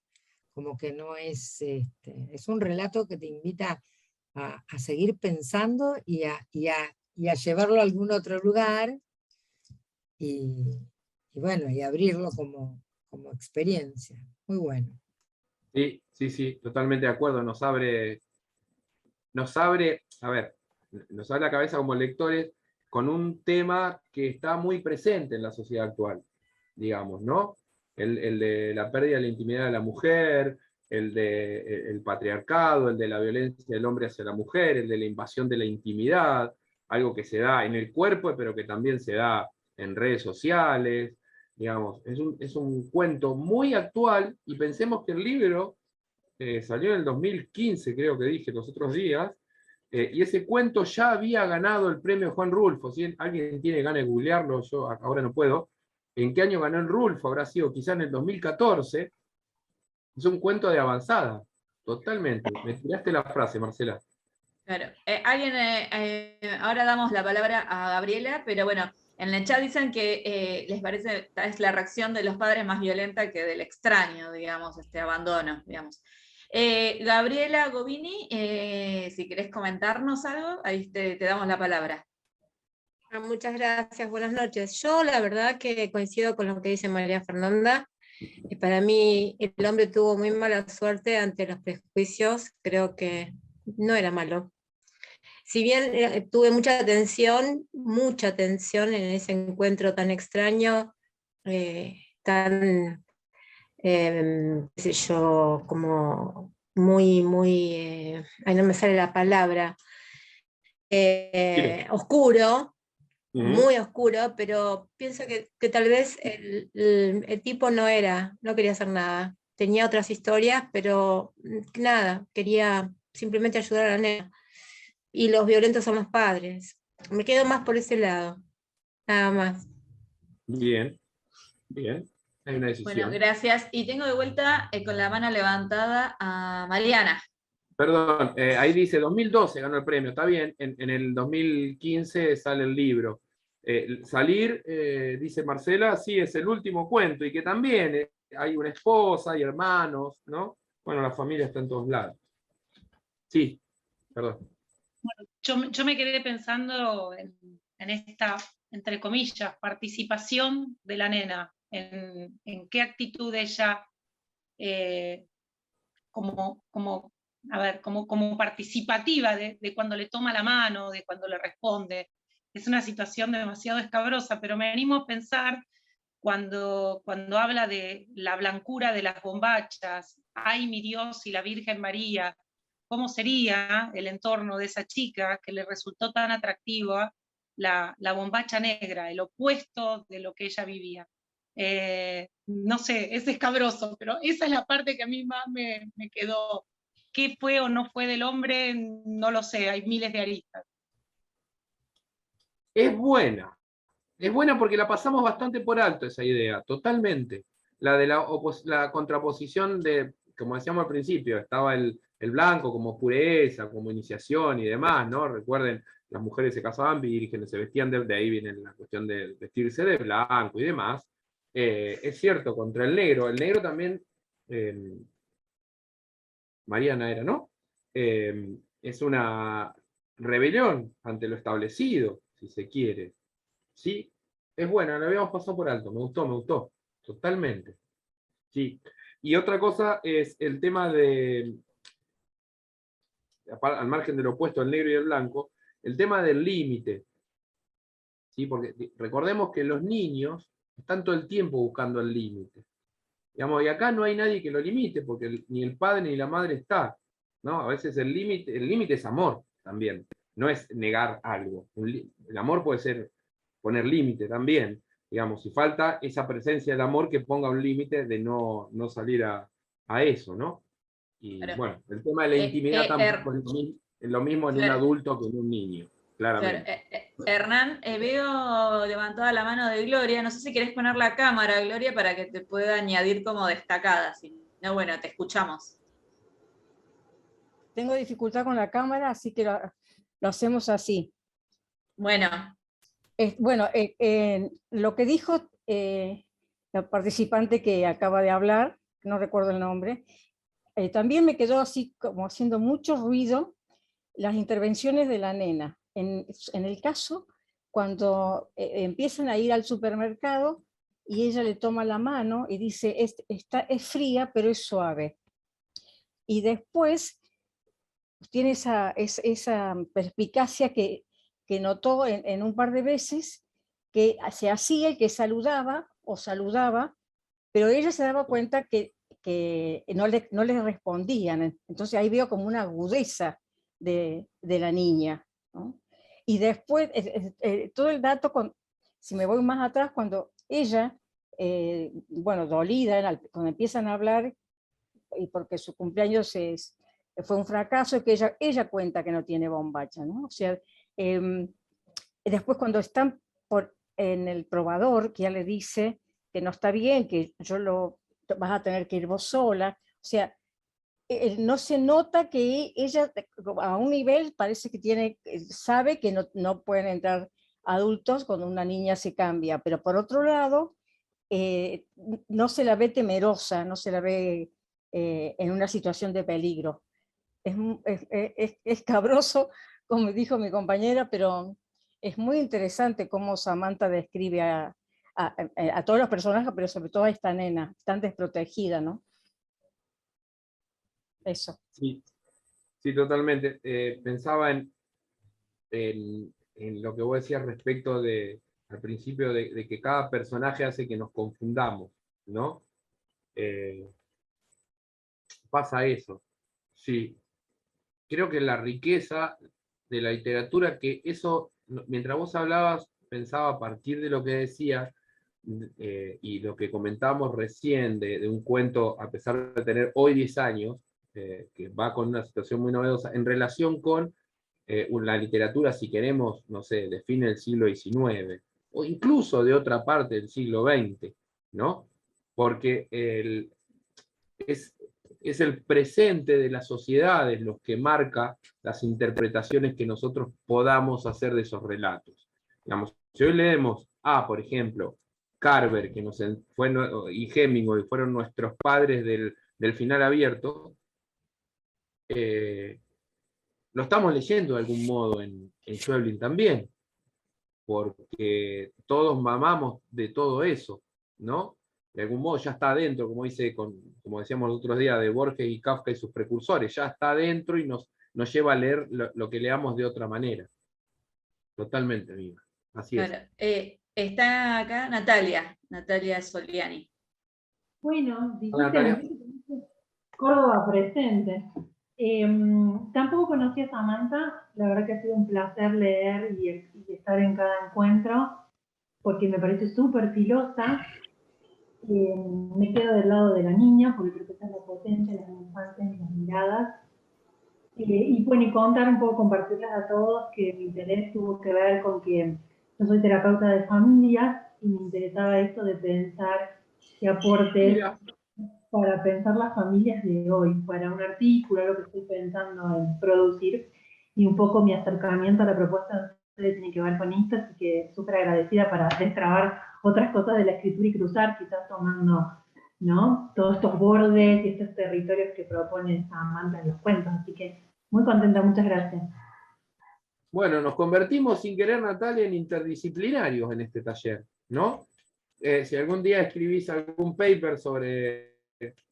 Como que no es, es un relato que te invita a seguir pensando y a llevarlo a algún otro lugar, y bueno, y abrirlo como experiencia. Muy bueno. Sí, totalmente de acuerdo. Nos abre, a ver, nos abre la cabeza como lectores con un tema que está muy presente en la sociedad actual, digamos, ¿no? El de la pérdida de la intimidad de la mujer, el de el patriarcado, el de la violencia del hombre hacia la mujer, el de la invasión de la intimidad, algo que se da en el cuerpo, pero que también se da en redes sociales, digamos. Es un cuento muy actual, y pensemos que el libro salió en el 2015, creo que dije los otros días, y ese cuento ya había ganado el premio Juan Rulfo. Si alguien tiene ganas de googlearlo, yo ahora no puedo. ¿En qué año ganó el Rulfo? Habrá sido quizá en el 2014. Es un cuento de avanzada, totalmente. Me tiraste la frase, Marcela. Claro. Ahora damos la palabra a Gabriela, pero bueno, en el chat dicen que les parece es la reacción de los padres más violenta que del extraño, digamos, este abandono, digamos. Gabriela Govini, si querés comentarnos algo, ahí te damos la palabra. Muchas gracias, buenas noches. Yo la verdad que coincido con lo que dice María Fernanda. Para mí el hombre tuvo muy mala suerte ante los prejuicios, creo que no era malo. Si bien tuve mucha tensión en ese encuentro tan extraño, tan, qué sé yo, como muy, ahí no me sale la palabra, oscuro, muy oscuro, pero pienso que tal vez el tipo no quería hacer nada, tenía otras historias, pero nada, quería simplemente ayudar a la nena. Y los violentos son los padres. Me quedo más por ese lado, nada más. Bien. Hay una decisión. Bueno, gracias. Y tengo de vuelta con la mano levantada a Mariana. Perdón, ahí dice 2012 ganó el premio, está bien. En el 2015 sale el libro. Salir, dice Marcela, sí, es el último cuento, y que también hay una esposa, hay hermanos, ¿no? Bueno, la familia está en todos lados. Sí, perdón. Bueno, yo me quedé pensando en esta, entre comillas, participación de la nena, en qué actitud ella, como participativa de cuando le toma la mano, de cuando le responde. Es una situación demasiado escabrosa, pero me animo a pensar cuando habla de la blancura de las bombachas, ay mi Dios y la Virgen María, cómo sería el entorno de esa chica que le resultó tan atractiva la bombacha negra, el opuesto de lo que ella vivía. No sé, es escabroso, pero esa es la parte que a mí más me quedó. ¿Qué fue o no fue del hombre? No lo sé, hay miles de aristas. Es buena porque la pasamos bastante por alto esa idea, totalmente. La de la contraposición de, como decíamos al principio, estaba el blanco como pureza, como iniciación y demás, ¿no? Recuerden las mujeres se casaban vírgenes, se vestían de ahí viene la cuestión de vestirse de blanco y demás. Es cierto, contra el negro también, Mariana era, ¿no? Es una rebelión ante lo establecido, si se quiere. ¿Sí? Es buena, la habíamos pasado por alto, me gustó, totalmente. Sí. Y otra cosa es el tema de, al margen del opuesto, el negro y el blanco, el tema del límite. ¿Sí? Porque recordemos que los niños están todo el tiempo buscando el límite. Digamos, y acá no hay nadie que lo limite, porque ni el padre ni la madre está, ¿no? A veces el límite es amor también, no es negar algo. El amor puede ser poner límite también, digamos, si falta esa presencia del amor que ponga un límite de no salir a eso, ¿no? Y Claro. bueno, el tema de la intimidad tampoco es lo mismo en un adulto que en un niño, claramente. Claro. Hernán, veo levantada la mano de Gloria, no sé si querés poner la cámara, Gloria, para que te pueda añadir como destacada, si no, bueno, te escuchamos. Tengo dificultad con la cámara, así que lo hacemos así. Bueno. Bueno, lo que dijo la participante que acaba de hablar, no recuerdo el nombre, también me quedó así como haciendo mucho ruido las intervenciones de la nena. En el caso, cuando empiezan a ir al supermercado y ella le toma la mano y dice, es fría, pero es suave. Y después tiene esa perspicacia que notó en un par de veces, que se hacía y que saludaba, pero ella se daba cuenta que no le respondían. Entonces ahí veo como una agudeza de la niña, ¿no? Y después, todo el dato, si me voy más atrás, cuando ella, bueno, dolida, cuando empiezan a hablar, y porque su cumpleaños fue un fracaso, que ella cuenta que no tiene bombacha, ¿no? O sea, después cuando están en el probador, que ya le dice que no está bien, que vas a tener que ir vos sola, o sea, no se nota que ella a un nivel parece que sabe que no pueden entrar adultos cuando una niña se cambia, pero por otro lado, no se la ve temerosa, no se la ve en una situación de peligro. Es cabroso, como dijo mi compañera, pero es muy interesante cómo Samantha describe a todos los personajes, pero sobre todo a esta nena, tan desprotegida, ¿no? Eso. Sí, sí, totalmente. Pensaba en lo que vos decías respecto al principio de que cada personaje hace que nos confundamos, ¿no? Pasa eso, sí. Creo que la riqueza de la literatura, que eso, mientras vos hablabas, pensaba a partir de lo que decías, y lo que comentábamos recién de un cuento, a pesar de tener hoy 10 años, que va con una situación muy novedosa, en relación con la literatura, si queremos, no sé, de fin del siglo XIX, o incluso de otra parte del siglo XX, ¿no? Porque es el presente de las sociedades los que marca las interpretaciones que nosotros podamos hacer de esos relatos. Digamos, si hoy leemos, por ejemplo, Carver y Hemingway fueron nuestros padres del final abierto, lo estamos leyendo de algún modo en Schweblin también, porque todos mamamos de todo eso, ¿no? De algún modo ya está adentro, como decíamos los otros días, de Borges y Kafka y sus precursores, ya está adentro y nos lleva a leer lo que leamos de otra manera. Totalmente, amiga. Así es. Claro. Está acá Natalia Soliani. Bueno, dijiste Córdoba presente. Tampoco conocí a Samantha, la verdad que ha sido un placer leer y estar en cada encuentro, porque me parece súper filosa. Me quedo del lado de la niña, porque creo que esa es la potencia de las infancias y las miradas. Y bueno, y contar un poco, compartirles a todos que mi interés tuvo que ver con que yo soy terapeuta de familias y me interesaba esto de pensar qué aportes para pensar las familias de hoy, para un artículo, lo que estoy pensando en producir. y un poco mi acercamiento a la propuesta de ustedes tiene que ver con esto, así que súper agradecida para destrabar otras cosas de la escritura y cruzar, quizás tomando, ¿no?, todos estos bordes y estos territorios que propone Samantha en los cuentos, así que muy contenta, muchas gracias. Bueno, nos convertimos sin querer, Natalia, en interdisciplinarios en este taller, ¿no? Si algún día escribís algún paper sobre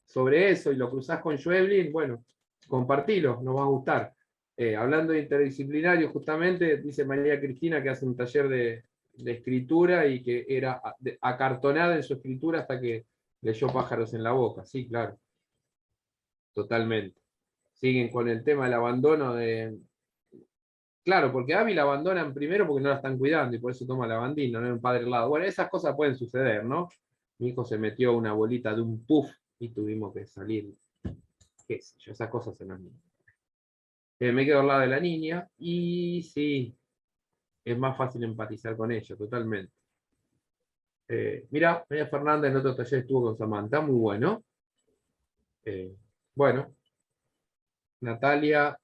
eso y lo cruzás con Schweblin, bueno, compartilo, nos va a gustar. Hablando de interdisciplinarios, justamente, dice María Cristina que hace un taller de escritura y que era acartonada en su escritura hasta que leyó Pájaros en la boca. Sí, claro. Totalmente. Siguen con el tema del abandono de... Claro, porque a Abby la abandonan primero porque no la están cuidando y por eso toma lavandina, no hay un padre al lado. Bueno, esas cosas pueden suceder, ¿no? Mi hijo se metió una bolita de un puff y tuvimos que salir. Qué sé yo, esas cosas se nos niños. Me quedo al lado de la niña y sí, es más fácil empatizar con ella, totalmente. Mira, María Fernanda en otro taller estuvo con Samantha, muy bueno. Bueno, Natalia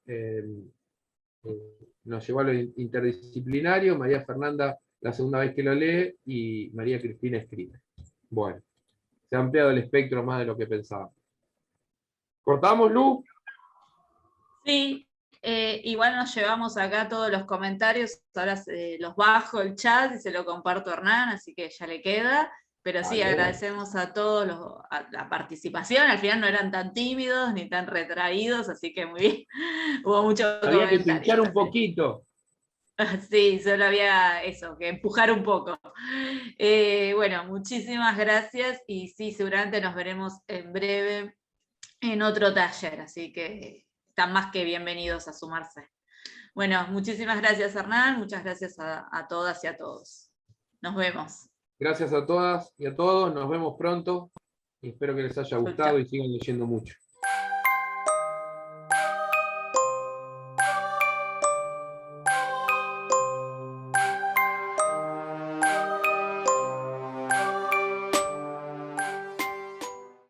nos llevó a lo interdisciplinario, María Fernanda la segunda vez que lo lee y María Cristina escribe. Bueno, se ha ampliado el espectro más de lo que pensaba. ¿Cortamos, Lu? Sí, igual nos llevamos acá todos los comentarios, ahora los bajo el chat y se lo comparto a Hernán, así que ya le queda. Pero sí, agradecemos a todos la participación, al final no eran tan tímidos ni tan retraídos, así que muy bien. Hubo mucho Había que pinchar un poquito. Sí, solo había eso, que empujar un poco. Bueno, muchísimas gracias y sí, seguramente nos veremos en breve en otro taller, así que están más que bienvenidos a sumarse. Bueno, muchísimas gracias, Hernán, muchas gracias a todas y a todos. Nos vemos. Gracias a todas y a todos, nos vemos pronto y espero que les haya gustado y sigan leyendo mucho.